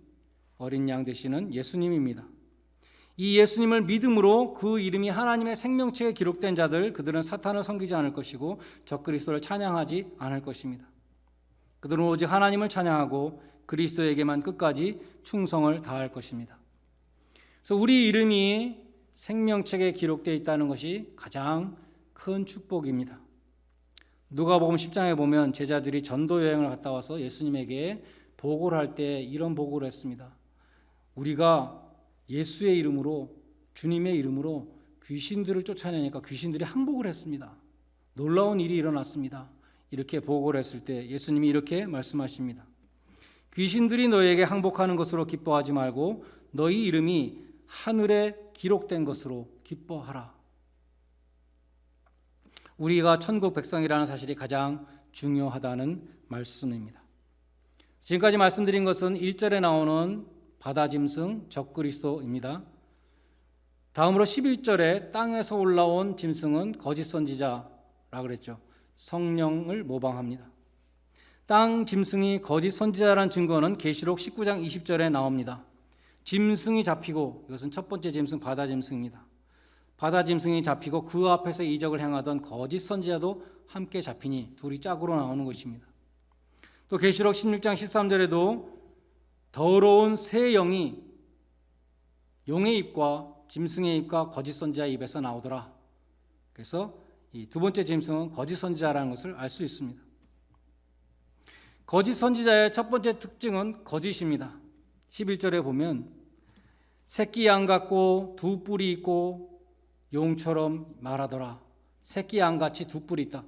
S1: 어린 양 되시는 예수님입니다. 이 예수님을 믿음으로 그 이름이 하나님의 생명책에 기록된 자들, 그들은 사탄을 섬기지 않을 것이고 적그리스도를 찬양하지 않을 것입니다. 그들은 오직 하나님을 찬양하고 그리스도에게만 끝까지 충성을 다할 것입니다. 그래서 우리 이름이 생명책에 기록되어 있다는 것이 가장 큰 축복입니다. 누가복음 10장에 보면 제자들이 전도 여행을 갔다 와서 예수님에게 보고를 할 때 이런 보고를 했습니다. 우리가 예수의 이름으로, 주님의 이름으로 귀신들을 쫓아내니까 귀신들이 항복을 했습니다. 놀라운 일이 일어났습니다. 이렇게 보고를 했을 때 예수님이 이렇게 말씀하십니다. 귀신들이 너희에게 항복하는 것으로 기뻐하지 말고 너희 이름이 하늘에 기록된 것으로 기뻐하라. 우리가 천국 백성이라는 사실이 가장 중요하다는 말씀입니다. 지금까지 말씀드린 것은 1절에 나오는 바다짐승 적그리스도입니다. 다음으로 11절에 땅에서 올라온 짐승은 거짓 선지자라 그랬죠. 성령을 모방합니다. 땅 짐승이 거짓 선지자라는 증거는 계시록 19장 20절에 나옵니다. 짐승이 잡히고, 이것은 첫 번째 짐승 바다 짐승입니다. 바다 짐승이 잡히고 그 앞에서 이적을 행하던 거짓 선지자도 함께 잡히니 둘이 짝으로 나오는 것입니다. 또 계시록 16장 13절에도 더러운 새 영이 용의 입과 짐승의 입과 거짓 선지자의 입에서 나오더라. 그래서 이 두 번째 짐승은 거짓 선지자라는 것을 알 수 있습니다. 거짓 선지자의 첫 번째 특징은 거짓입니다. 11절에 보면 새끼 양 같고 두 뿔이 있고 용처럼 말하더라. 새끼 양같이 두 뿔이 있다.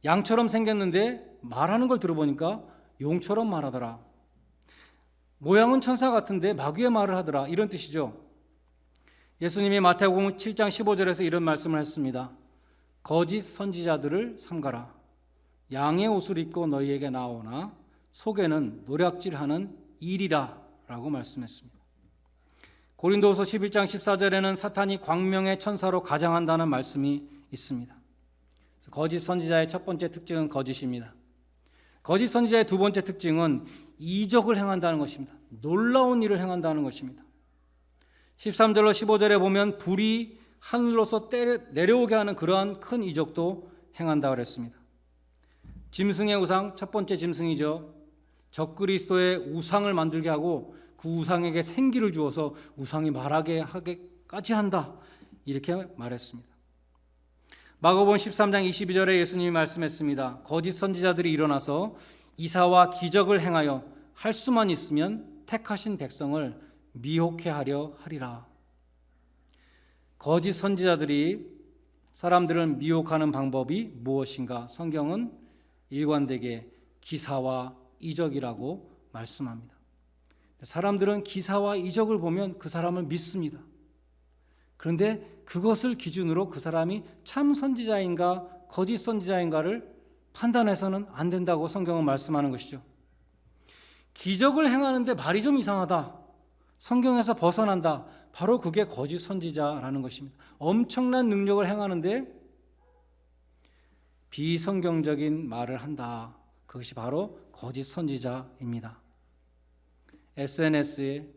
S1: 양처럼 생겼는데 말하는 걸 들어보니까 용처럼 말하더라. 모양은 천사 같은데 마귀의 말을 하더라. 이런 뜻이죠. 예수님이 마태복음 7장 15절에서 이런 말씀을 했습니다. 거짓 선지자들을 삼가라. 양의 옷을 입고 너희에게 나오나 속에는 노략질하는 일이라 라고 말씀했습니다. 고린도후서 11장 14절에는 사탄이 광명의 천사로 가장한다는 말씀이 있습니다. 거짓 선지자의 첫 번째 특징은 거짓입니다. 거짓 선지자의 두 번째 특징은 이적을 행한다는 것입니다. 놀라운 일을 행한다는 것입니다. 13절로 15절에 보면 불이 하늘로서 내려오게 하는 그러한 큰 이적도 행한다고 그랬습니다. 짐승의 우상, 첫 번째 짐승이죠. 적그리스도의 우상을 만들게 하고 그 우상에게 생기를 주어서 우상이 말하게 하게까지 한다. 이렇게 말했습니다. 마가복음 13장 22절에 예수님이 말씀했습니다. 거짓 선지자들이 일어나서 이사와 기적을 행하여 할 수만 있으면 택하신 백성을 미혹해 하려 하리라. 거짓 선지자들이 사람들을 미혹하는 방법이 무엇인가? 성경은 일관되게 기사와 이적이라고 말씀합니다. 사람들은 기사와 이적을 보면 그 사람을 믿습니다. 그런데 그것을 기준으로 그 사람이 참 선지자인가 거짓 선지자인가를 판단해서는 안 된다고 성경은 말씀하는 것이죠. 기적을 행하는데 말이 좀 이상하다, 성경에서 벗어난다, 바로 그게 거짓 선지자라는 것입니다. 엄청난 능력을 행하는데 비성경적인 말을 한다, 그것이 바로 거짓 선지자입니다. SNS에,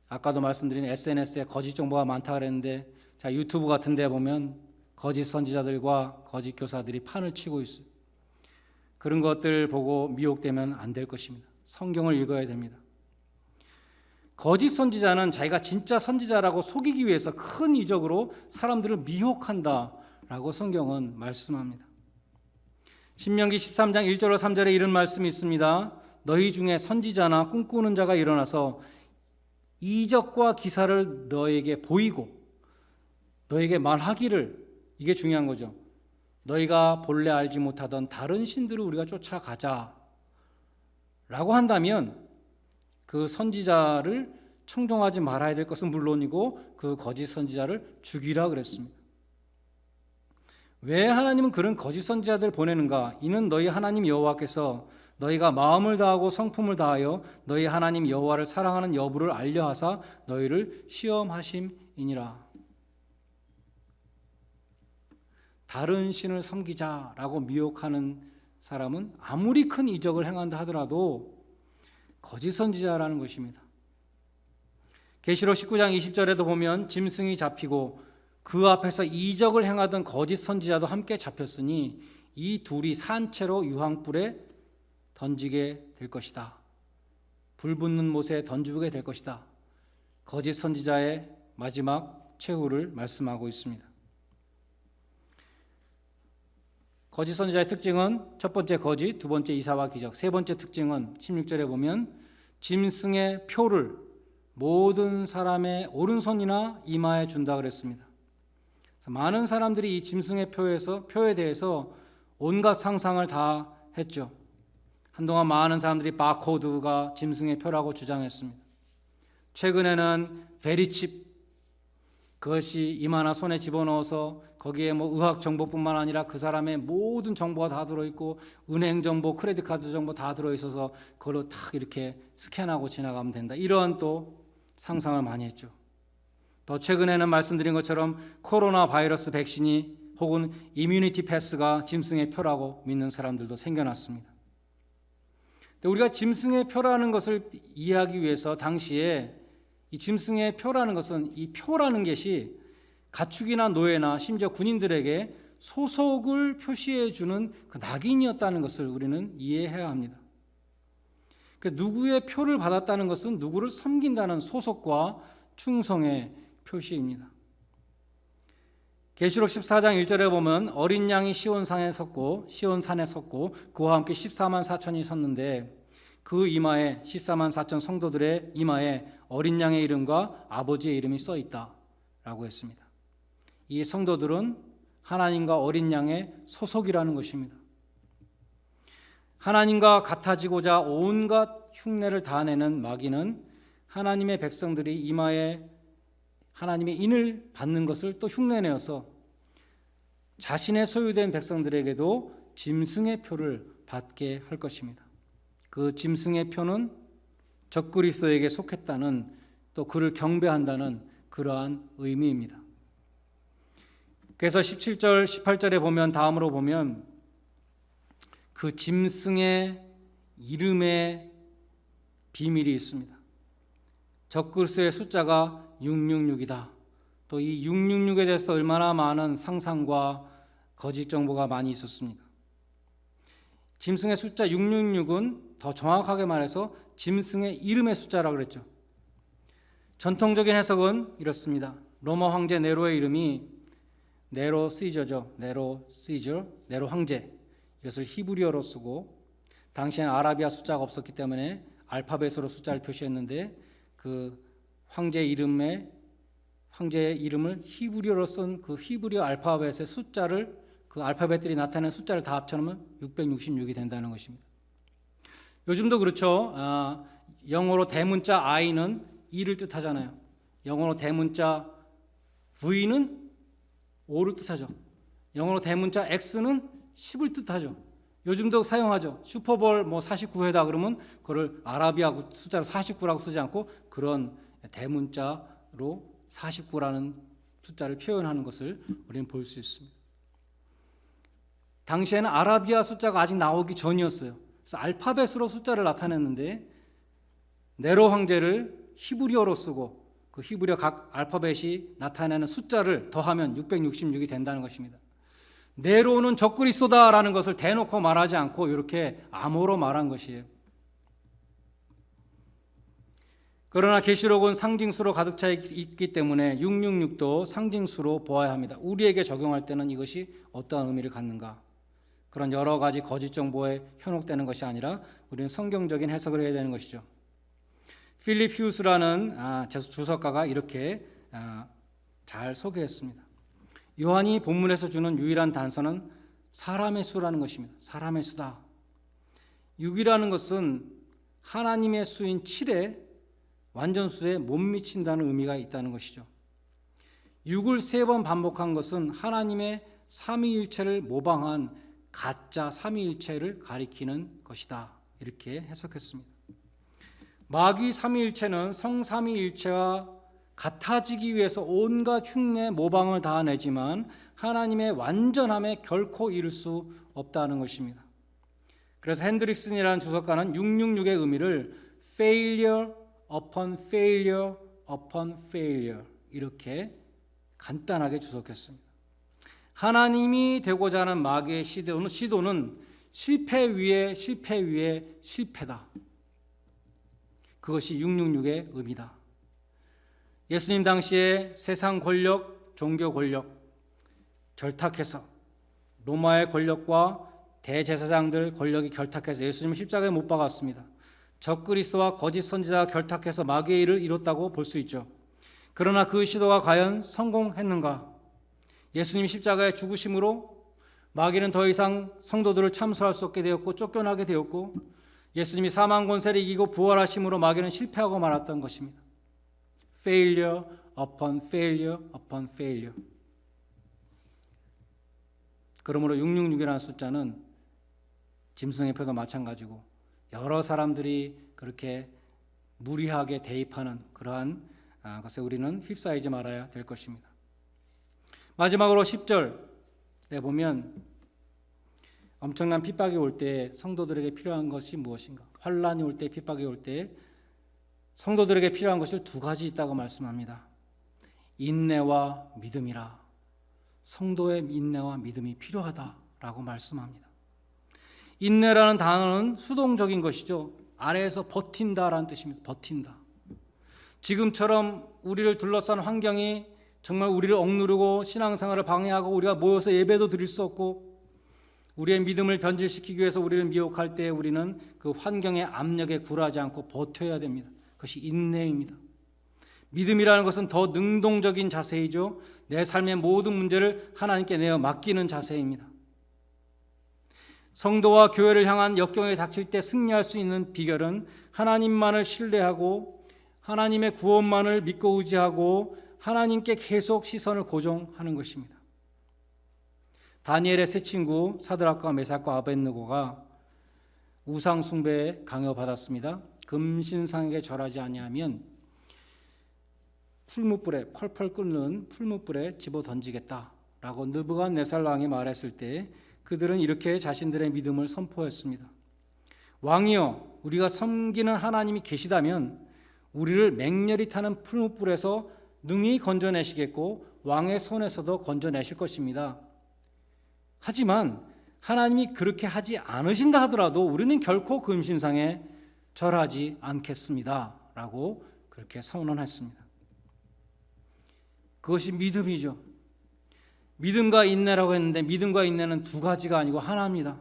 S1: 아까도 말씀드린 SNS에 거짓 정보가 많다 그랬는데, 자, 유튜브 같은 데 보면 거짓 선지자들과 거짓 교사들이 판을 치고 있어요. 그런 것들 보고 미혹되면 안 될 것입니다. 성경을 읽어야 됩니다. 거짓 선지자는 자기가 진짜 선지자라고 속이기 위해서 큰 이적으로 사람들을 미혹한다라고 성경은 말씀합니다. 신명기 13장 1절로 3절에 이런 말씀이 있습니다. 너희 중에 선지자나 꿈꾸는 자가 일어나서 이적과 기사를 너에게 보이고 너에게 말하기를, 이게 중요한 거죠. 너희가 본래 알지 못하던 다른 신들을 우리가 쫓아가자 라고 한다면 그 선지자를 청종하지 말아야 될 것은 물론이고 그 거짓 선지자를 죽이라 그랬습니다. 왜 하나님은 그런 거짓 선지자들을 보내는가? 이는 너희 하나님 여호와께서 너희가 마음을 다하고 성품을 다하여 너희 하나님 여호와를 사랑하는 여부를 알려하사 너희를 시험하심이니라. 다른 신을 섬기자라고 미혹하는 사람은 아무리 큰 이적을 행한다 하더라도 거짓 선지자라는 것입니다. 계시록 19장 20절에도 보면 짐승이 잡히고 그 앞에서 이적을 행하던 거짓 선지자도 함께 잡혔으니 이 둘이 산채로 유황불에 던지게 될 것이다. 불 붙는 못에 던지게 될 것이다. 거짓 선지자의 마지막 최후를 말씀하고 있습니다. 거짓 선지자의 특징은 첫 번째 거짓, 두 번째 이사와 기적, 세 번째 특징은 16절에 보면 짐승의 표를 모든 사람의 오른손이나 이마에 준다 그랬습니다. 그래서 많은 사람들이 이 짐승의 표에 대해서 온갖 상상을 다 했죠. 한동안 많은 사람들이 바코드가 짐승의 표라고 주장했습니다. 최근에는 베리칩, 그것이 이마나 손에 집어넣어서 거기에 의학 정보뿐만 아니라 그 사람의 모든 정보가 다 들어있고 은행 정보, 크레딧 카드 정보 다 들어있어서 그걸로 탁 이렇게 스캔하고 지나가면 된다. 이런 또 상상을 많이 했죠. 더 최근에는 말씀드린 것처럼 코로나 바이러스 백신이 혹은 이뮤니티 패스가 짐승의 표라고 믿는 사람들도 생겨났습니다. 우리가 짐승의 표라는 것을 이해하기 위해서 당시에 이 짐승의 표라는 것은, 이 표라는 것이 가축이나 노예나 심지어 군인들에게 소속을 표시해 주는 그 낙인이었다는 것을 우리는 이해해야 합니다. 누구의 표를 받았다는 것은 누구를 섬긴다는 소속과 충성의 표시입니다. 계시록 14장 1절에 보면 어린 양이 시온산에 섰고 그와 함께 14만 4천이 섰는데 그 이마에 14만 4천 성도들의 이마에 어린 양의 이름과 아버지의 이름이 써 있다라고 했습니다. 이 성도들은 하나님과 어린 양의 소속이라는 것입니다. 하나님과 같아지고자 온갖 흉내를 다 내는 마귀는 하나님의 백성들이 이마에 하나님의 인을 받는 것을 또 흉내내어서 자신의 소유된 백성들에게도 짐승의 표를 받게 할 것입니다. 그 짐승의 표는 적그리스도에게 속했다는, 또 그를 경배한다는 그러한 의미입니다. 그래서 17절, 18절에 보면, 다음으로 보면 그 짐승의 이름에 비밀이 있습니다. 적그리스도의 숫자가 666이다. 또 이 666에 대해서 얼마나 많은 상상과 거짓 정보가 많이 있었습니까? 짐승의 숫자 666은 더 정확하게 말해서 짐승의 이름의 숫자라고 그랬죠. 전통적인 해석은 이렇습니다. 로마 황제 네로의 이름이 네로 시저죠. 네로 황제. 이것을 히브리어로 쓰고, 당시에는 아라비아 숫자가 없었기 때문에 알파벳으로 숫자를 표시했는데 그 황제의 이름을 히브리어로 쓴 그 히브리어 알파벳의 숫자를, 그 알파벳들이 나타내는 숫자를 다 합쳐놓으면 666이 된다는 것입니다. 요즘도 그렇죠. 영어로 대문자 I는 2를 뜻하잖아요. 영어로 대문자 V는 5를 뜻하죠. 영어로 대문자 X는 10을 뜻하죠. 요즘도 사용하죠. 슈퍼볼 49회다 그러면 그걸 아라비아 숫자로 49라고 쓰지 않고 그런 대문자로 49라는 숫자를 표현하는 것을 우리는 볼 수 있습니다. 당시에는 아라비아 숫자가 아직 나오기 전이었어요. 그래서 알파벳으로 숫자를 나타냈는데 네로 황제를 히브리어로 쓰고 그 히브리어 각 알파벳이 나타내는 숫자를 더하면 666이 된다는 것입니다. 네로는 적그리스도다라는 것을 대놓고 말하지 않고 이렇게 암호로 말한 것이에요. 그러나 계시록은 상징수로 가득 차 있기 때문에 666도 상징수로 보아야 합니다. 우리에게 적용할 때는 이것이 어떠한 의미를 갖는가? 그런 여러 가지 거짓 정보에 현혹되는 것이 아니라 우리는 성경적인 해석을 해야 되는 것이죠. 필립 휴스라는 주석가가 이렇게 잘 소개했습니다. 요한이 본문에서 주는 유일한 단서는 사람의 수라는 것입니다. 사람의 수다. 6이라는 것은 하나님의 수인 7의 완전수에 못 미친다는 의미가 있다는 것이죠. 6을 3번 반복한 것은 하나님의 삼위일체를 모방한 가짜 삼위일체를 가리키는 것이다. 이렇게 해석했습니다. 마귀 삼위일체는 성삼위일체와 같아지기 위해서 온갖 흉내 모방을 다 내지만 하나님의 완전함에 결코 이를 수 없다는 것입니다. 그래서 핸드릭슨이라는 주석가는 666의 의미를 failure upon failure upon failure 이렇게 간단하게 주석했습니다. 하나님이 되고자 하는 마귀의 시도는 실패 위에 실패 위에 실패다. 그것이 666의 의미다. 예수님 당시에 세상 권력, 종교 권력 결탁해서 로마의 권력과 대제사장들 권력이 결탁해서 예수님을 십자가에 못 박았습니다. 적그리스도와 거짓 선지자가 결탁해서 마귀의 일을 이뤘다고 볼 수 있죠. 그러나 그 시도가 과연 성공했는가? 예수님 십자가의 죽으심으로 마귀는 더 이상 성도들을 참소할 수 없게 되었고 쫓겨나게 되었고 예수님이 사망 권세를 이기고 부활하심으로 마귀는 실패하고 말았던 것입니다. failure upon failure upon failure. 그러므로 666이라는 숫자는 짐승의 표도 마찬가지고 여러 사람들이 그렇게 무리하게 대입하는 그러한 것에 우리는 휩싸이지 말아야 될 것입니다. 마지막으로 10절에 보면 엄청난 핍박이 올 때 성도들에게 필요한 것이 무엇인가? 환란이 올 때, 핍박이 올 때 성도들에게 필요한 것을 2가지 있다고 말씀합니다. 인내와 믿음이라. 성도의 인내와 믿음이 필요하다라고 말씀합니다. 인내라는 단어는 수동적인 것이죠. 아래에서 버틴다라는 뜻입니다. 버틴다. 지금처럼 우리를 둘러싼 환경이 정말 우리를 억누르고 신앙생활을 방해하고 우리가 모여서 예배도 드릴 수 없고 우리의 믿음을 변질시키기 위해서 우리를 미혹할 때 우리는 그 환경의 압력에 굴하지 않고 버텨야 됩니다. 그것이 인내입니다. 믿음이라는 것은 더 능동적인 자세이죠. 내 삶의 모든 문제를 하나님께 내어 맡기는 자세입니다. 성도와 교회를 향한 역경에 닥칠 때 승리할 수 있는 비결은 하나님만을 신뢰하고 하나님의 구원만을 믿고 의지하고 하나님께 계속 시선을 고정하는 것입니다. 다니엘의 세 친구 사드락과 메삭과 아벳느고가 우상 숭배에 강요받았습니다. 금신상에게 절하지 아니하면 풀무불에 펄펄 끓는 풀무불에 집어 던지겠다라고 느부갓네살 왕이 말했을 때 그들은 이렇게 자신들의 믿음을 선포했습니다. 왕이여, 우리가 섬기는 하나님이 계시다면 우리를 맹렬히 타는 풀무불에서 능히 건져내시겠고 왕의 손에서도 건져내실 것입니다. 하지만 하나님이 그렇게 하지 않으신다 하더라도 우리는 결코 금신상에 절하지 않겠습니다 라고 그렇게 선언했습니다. 그것이 믿음이죠. 믿음과 인내라고 했는데 믿음과 인내는 2가지가 아니고 하나입니다.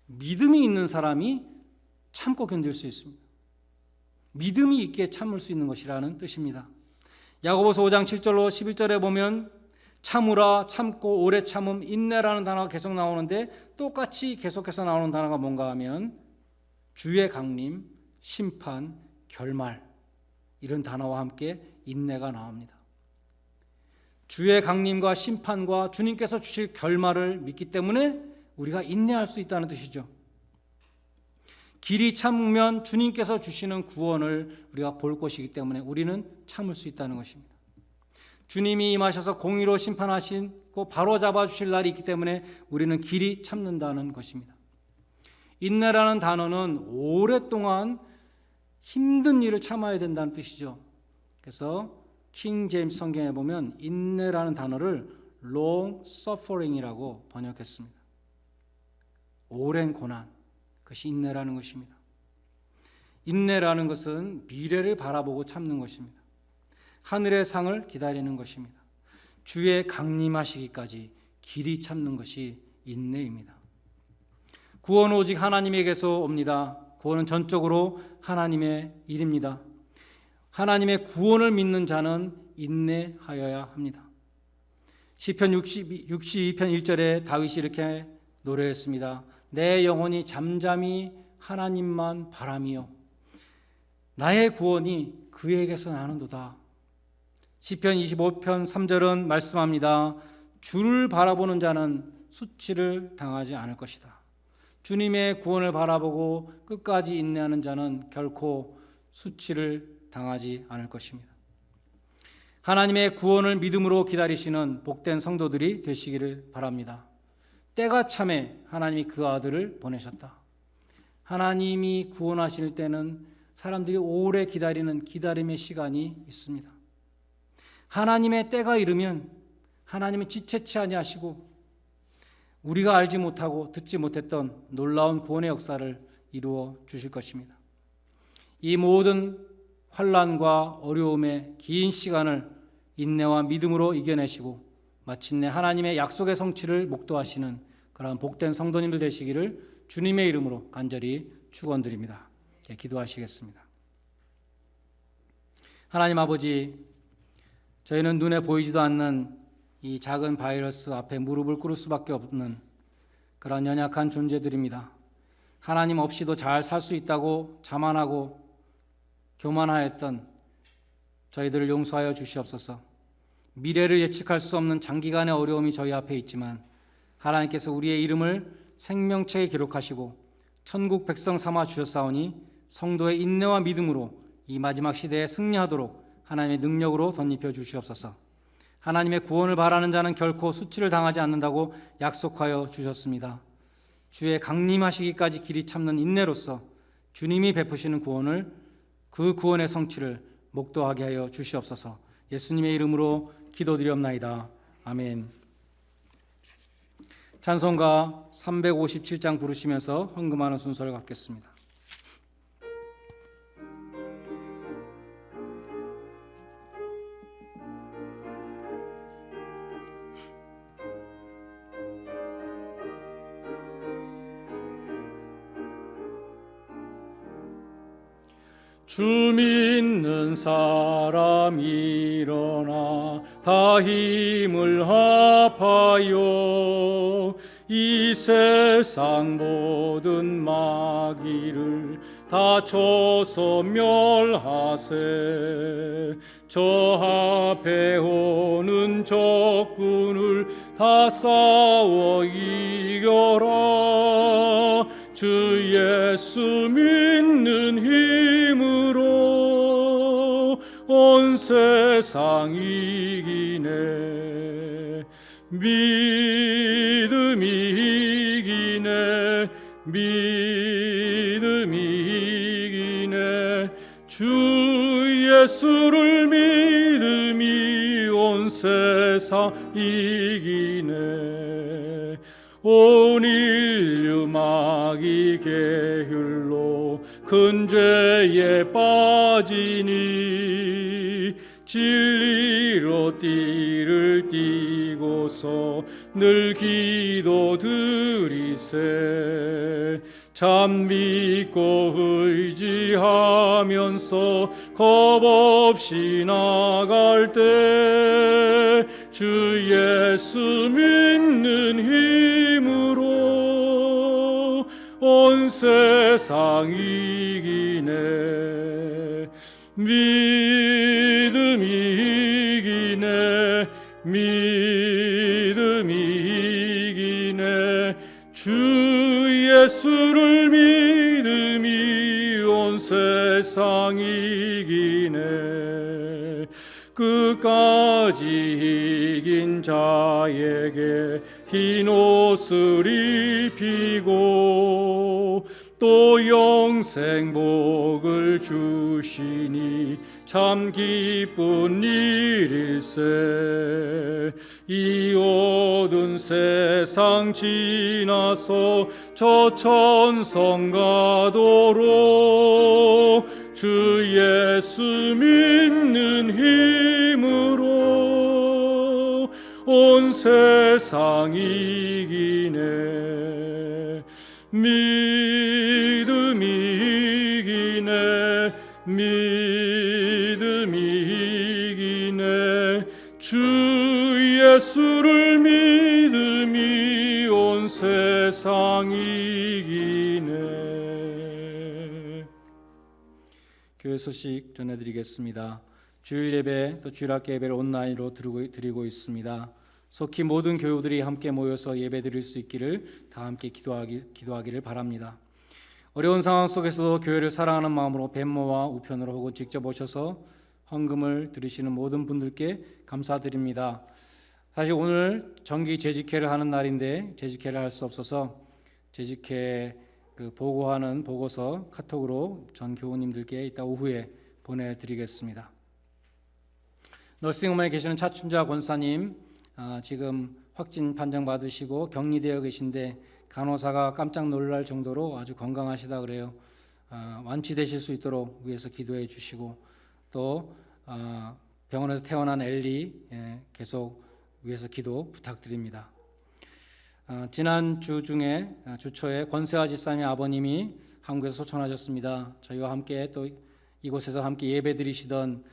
S1: 믿음이 있는 사람이 참고 견딜 수 있습니다. 믿음이 있게 참을 수 있는 것이라는 뜻입니다. 야고보서 5장 7절로 11절에 보면 참으라, 참고, 오래 참음, 인내라는 단어가 계속 나오는데 똑같이 계속해서 나오는 단어가 뭔가 하면 주의 강림, 심판, 결말 이런 단어와 함께 인내가 나옵니다. 주의 강림과 심판과 주님께서 주실 결말을 믿기 때문에 우리가 인내할 수 있다는 뜻이죠. 길이 참으면 주님께서 주시는 구원을 우리가 볼 것이기 때문에 우리는 참을 수 있다는 것입니다. 주님이 임하셔서 공의로 심판하시고 바로잡아 주실 날이 있기 때문에 우리는 길이 참는다는 것입니다. 인내라는 단어는 오랫동안 힘든 일을 참아야 된다는 뜻이죠. 그래서 킹 제임스 성경에 보면 인내라는 단어를 long suffering이라고 번역했습니다. 오랜 고난, 그것이 인내라는 것입니다. 인내라는 것은 미래를 바라보고 참는 것입니다. 하늘의 상을 기다리는 것입니다. 주의 강림하시기까지 길이 참는 것이 인내입니다. 구원은 오직 하나님에게서 옵니다. 구원은 전적으로 하나님의 일입니다. 하나님의 구원을 믿는 자는 인내하여야 합니다. 시편 62편 1절에 다윗이 이렇게 노래했습니다. 내 영혼이 잠잠히 하나님만 바라며 나의 구원이 그에게서 나는도다. 시편 25편 3절은 말씀합니다. 주를 바라보는 자는 수치를 당하지 않을 것이다. 주님의 구원을 바라보고 끝까지 인내하는 자는 결코 수치를 당하지 않을 것입니다. 하나님의 구원을 믿음으로 기다리시는 복된 성도들이 되시기를 바랍니다. 때가 참에 하나님이 그 아들을 보내셨다. 하나님이 구원하실 때는 사람들이 오래 기다리는 기다림의 시간이 있습니다. 하나님의 때가 이르면 하나님은 지체치 아니하시고 우리가 알지 못하고 듣지 못했던 놀라운 구원의 역사를 이루어 주실 것입니다. 이 모든 환난과 어려움의 긴 시간을 인내와 믿음으로 이겨내시고 마침내 하나님의 약속의 성취를 목도하시는 그러한 복된 성도님들 되시기를 주님의 이름으로 간절히 축원드립니다. 기도하시겠습니다. 하나님 아버지, 저희는 눈에 보이지도 않는 이 작은 바이러스 앞에 무릎을 꿇을 수밖에 없는 그런 연약한 존재들입니다. 하나님 없이도 잘 살 수 있다고 자만하고 교만하였던 저희들을 용서하여 주시옵소서. 미래를 예측할 수 없는 장기간의 어려움이 저희 앞에 있지만 하나님께서 우리의 이름을 생명책에 기록하시고 천국 백성 삼아 주셨사오니 성도의 인내와 믿음으로 이 마지막 시대에 승리하도록 하나님의 능력으로 덧입혀 주시옵소서. 하나님의 구원을 바라는 자는 결코 수치를 당하지 않는다고 약속하여 주셨습니다. 주의 강림하시기까지 길이 참는 인내로서 주님이 베푸시는 구원을, 그 구원의 성취를 목도하게 하여 주시옵소서. 예수님의 이름으로 기도드리옵나이다. 아멘. 찬송가 357장 부르시면서 헌금하는 순서를 갖겠습니다.
S2: 주 믿는 사람 일어나 다 힘을 합하여 이 세상 모든 마귀를 다 쳐서 멸하세. 저 앞에 오는 적군을 다 싸워 이겨라. 주 예수 믿는 힘으로 온 세상 이기네. 믿음이 이기네. 믿음이 이기네. 주 예수를 믿음이 온 세상 이기네. 온 인류 마귀 계율로 큰 죄에 빠지니 진리로 띠를 띠고서 늘 기도드리세. 참 믿고 의지하면서 겁없이 나갈 때 주 예수 믿는 힘으로 온 세상 이기네. 믿음이 이기네. 믿음이 이기네. 주 예수를 믿음이 온 세상 이기네. 끝까지 이긴 자에게 흰 옷을 입히고 또 영생 복을 주시니 참 기쁜 일일세. 이 어두운 세상 지나서 저 천성 가도록 주 예수 믿는 힘으로 온 세상 이기네. 믿음이 이기네. 믿음이 예수를 믿음이 온 세상 이기네.
S1: 교회 소식 전해드리겠습니다. 주일 예배 또 주일학교 예배를 온라인으로 드리고 있습니다. 속히 모든 교우들이 함께 모여서 예배 드릴 수 있기를 다 함께 기도하기를 바랍니다. 어려운 상황 속에서도 교회를 사랑하는 마음으로 벤모와 우편으로 혹은 직접 오셔서 헌금을 드리시는 모든 분들께 감사드립니다. 사실 오늘 정기 재직회를 하는 날인데 재직회를 할 수 없어서 재직회 보고하는 보고서 카톡으로 전 교우님들께 이따 오후에 보내드리겠습니다. 널싱홈에 계시는 차춘자 권사님 지금 확진 판정 받으시고 격리되어 계신데 간호사가 깜짝 놀랄 정도로 아주 건강하시다 그래요. 완치되실 수 있도록 위해서 기도해 주시고 또 병원에서 태어난 엘리 계속 위해서 기도 부탁드립니다. 지난 주 중에 주초에 권세화 집사님 아버님이 한국에서 소천하셨습니다. 저희와 함께 또 이곳에서 함께 예배 드리시던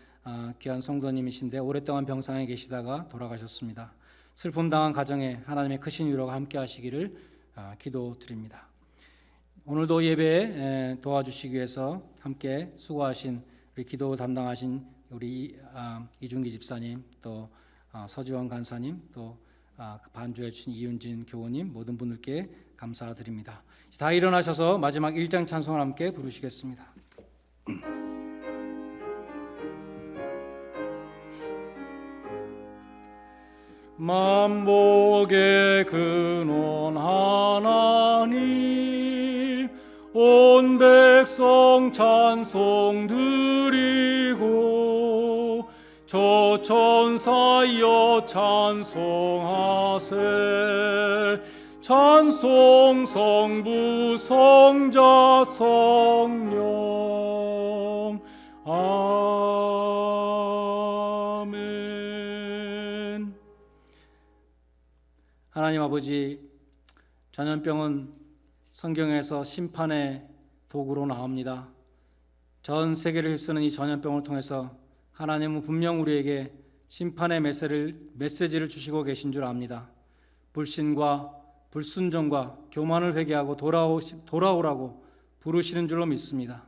S1: 귀한 성도님이신데 오랫동안 병상에 계시다가 돌아가셨습니다. 슬픔 당한 가정에 하나님의 크신 위로가 함께 하시기를 기도드립니다. 오늘도 예배 도와주시기 위해서 함께 수고하신 우리 기도 담당하신 우리 이준기 집사님 또 서지원 간사님 또 반주해 주신 이윤진 교우님 모든 분들께 감사드립니다. 다 일어나셔서 마지막 1장 찬송을 함께 부르시겠습니다.
S2: 만복의 근원 하나님 온 백성 찬송 드리고 저 천사여 찬송하세 찬송 성부 성자 성령 아멘.
S1: 하나님 아버지, 전염병은 성경에서 심판의 도구로 나옵니다. 전 세계를 휩쓰는 이 전염병을 통해서 하나님은 분명 우리에게 심판의 메시지를 주시고 계신 줄 압니다. 불신과 불순종과 교만을 회개하고 돌아오라고 부르시는 줄로 믿습니다.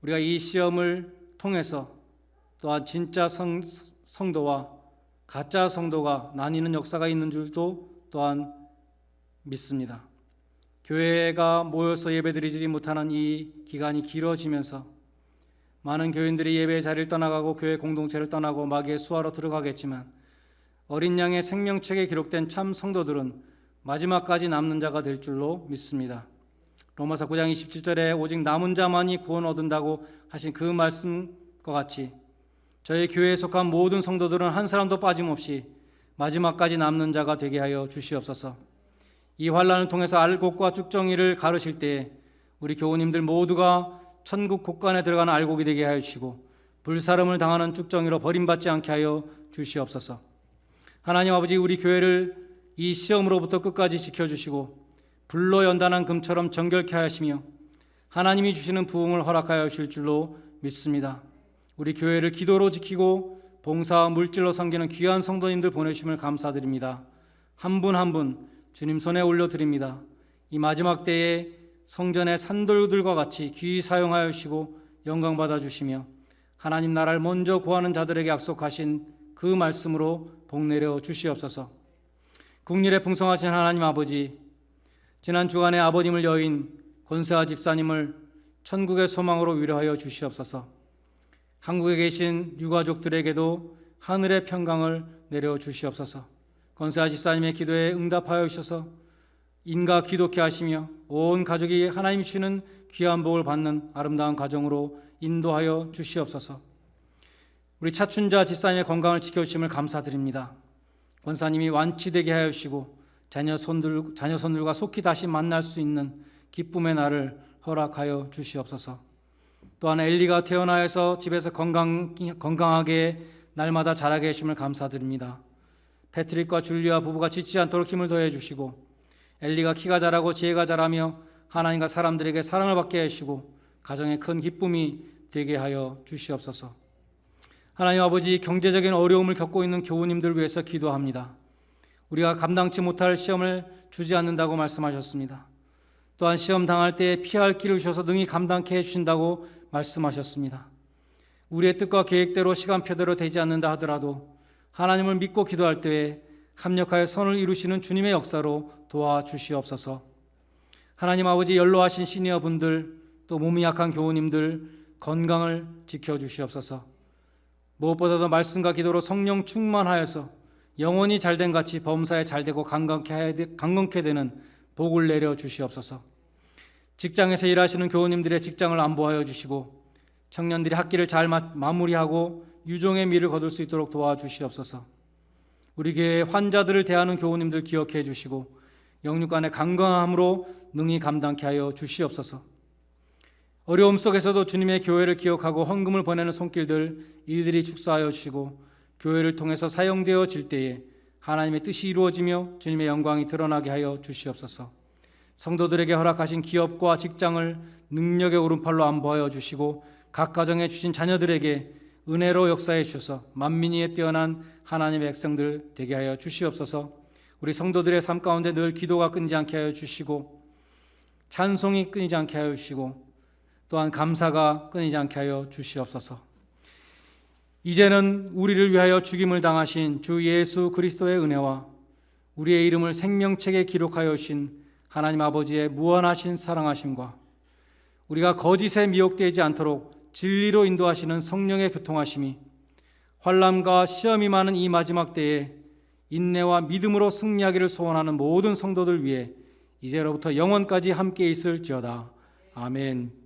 S1: 우리가 이 시험을 통해서 또한 진짜 성도와 가짜 성도가 나뉘는 역사가 있는 줄도 또한 믿습니다. 교회가 모여서 예배드리지 못하는 이 기간이 길어지면서 많은 교인들이 예배의 자리를 떠나가고 교회 공동체를 떠나고 마귀의 수하로 들어가겠지만 어린 양의 생명책에 기록된 참 성도들은 마지막까지 남는 자가 될 줄로 믿습니다. 로마서 9장 27절에 오직 남은 자만이 구원 얻는다고 하신 그 말씀과 같이 저희 교회에 속한 모든 성도들은 한 사람도 빠짐없이 마지막까지 남는 자가 되게 하여 주시옵소서. 이 환난을 통해서 알곡과 쭉정이를 가르실 때에 우리 교우님들 모두가 천국 곳간에 들어가는 알곡이 되게 하여 주시고 불사름을 당하는 쭉정이로 버림받지 않게 하여 주시옵소서. 하나님 아버지, 우리 교회를 이 시험으로부터 끝까지 지켜주시고 불로 연단한 금처럼 정결케 하시며 하나님이 주시는 부흥을 허락하여 주실 줄로 믿습니다. 우리 교회를 기도로 지키고 봉사와 물질로 섬기는 귀한 성도님들 보내주심을 감사드립니다. 한 분 한 분 주님 손에 올려드립니다. 이 마지막 때에 성전의 산돌들과 같이 귀히 사용하여 주시고 영광 받아주시며 하나님 나라를 먼저 구하는 자들에게 약속하신 그 말씀으로 복 내려 주시옵소서. 국률에 풍성하신 하나님 아버지, 지난 주간에 아버님을 여인 권세화 집사님을 천국의 소망으로 위로하여 주시옵소서. 한국에 계신 유가족들에게도 하늘의 평강을 내려 주시옵소서. 권세화 집사님의 기도에 응답하여 주셔서 인가 기독케 하시며 온 가족이 하나님 주시는 귀한 복을 받는 아름다운 가정으로 인도하여 주시옵소서. 우리 차춘자 집사님의 건강을 지켜주심을 감사드립니다. 권사님이 완치되게 하여 주시고 자녀손들과 속히 다시 만날 수 있는 기쁨의 날을 허락하여 주시옵소서. 또한 엘리가 태어나서 집에서 건강하게 날마다 자라게 해주심을 감사드립니다. 패트릭과 줄리아 부부가 지치지 않도록 힘을 더해 주시고 엘리가 키가 자라고 지혜가 자라며 하나님과 사람들에게 사랑을 받게 해주시고 가정에 큰 기쁨이 되게 하여 주시옵소서. 하나님 아버지, 경제적인 어려움을 겪고 있는 교우님들 위해서 기도합니다. 우리가 감당치 못할 시험을 주지 않는다고 말씀하셨습니다. 또한 시험 당할 때 피할 길을 주셔서 능히 감당케 해주신다고 말씀하셨습니다. 우리의 뜻과 계획대로 시간표대로 되지 않는다 하더라도 하나님을 믿고 기도할 때에 합력하여 선을 이루시는 주님의 역사로 도와주시옵소서. 하나님 아버지, 연로하신 시니어분들, 또 몸이 약한 교우님들 건강을 지켜주시옵소서. 무엇보다도 말씀과 기도로 성령 충만하여서 영혼이 잘된 같이 범사에 잘되고 강건케 되는 복을 내려 주시옵소서. 직장에서 일하시는 교우님들의 직장을 안보하여 주시고 청년들이 학기를 잘 마무리하고 유종의 미를 거둘 수 있도록 도와주시옵소서. 우리 교회의 환자들을 대하는 교우님들 기억해 주시고 영육간의 강건함으로 능히 감당케 하여 주시옵소서. 어려움 속에서도 주님의 교회를 기억하고 헌금을 보내는 손길들 일일이 축소하여 주시고 교회를 통해서 사용되어질 때에 하나님의 뜻이 이루어지며 주님의 영광이 드러나게 하여 주시옵소서. 성도들에게 허락하신 기업과 직장을 능력의 오른팔로 안보하여 주시고 각 가정에 주신 자녀들에게 은혜로 역사해 주셔서 만민위에 뛰어난 하나님의 백성들 되게 하여 주시옵소서. 우리 성도들의 삶 가운데 늘 기도가 끊이지 않게 하여 주시고 찬송이 끊이지 않게 하여 주시고 또한 감사가 끊이지 않게 하여 주시옵소서. 이제는 우리를 위하여 죽임을 당하신 주 예수 그리스도의 은혜와 우리의 이름을 생명책에 기록하여 주신 하나님 아버지의 무한하신 사랑하심과 우리가 거짓에 미혹되지 않도록 진리로 인도하시는 성령의 교통하심이 환난과 시험이 많은 이 마지막 때에 인내와 믿음으로 승리하기를 소원하는 모든 성도들 위해 이제로부터 영원까지 함께 있을지어다. 아멘.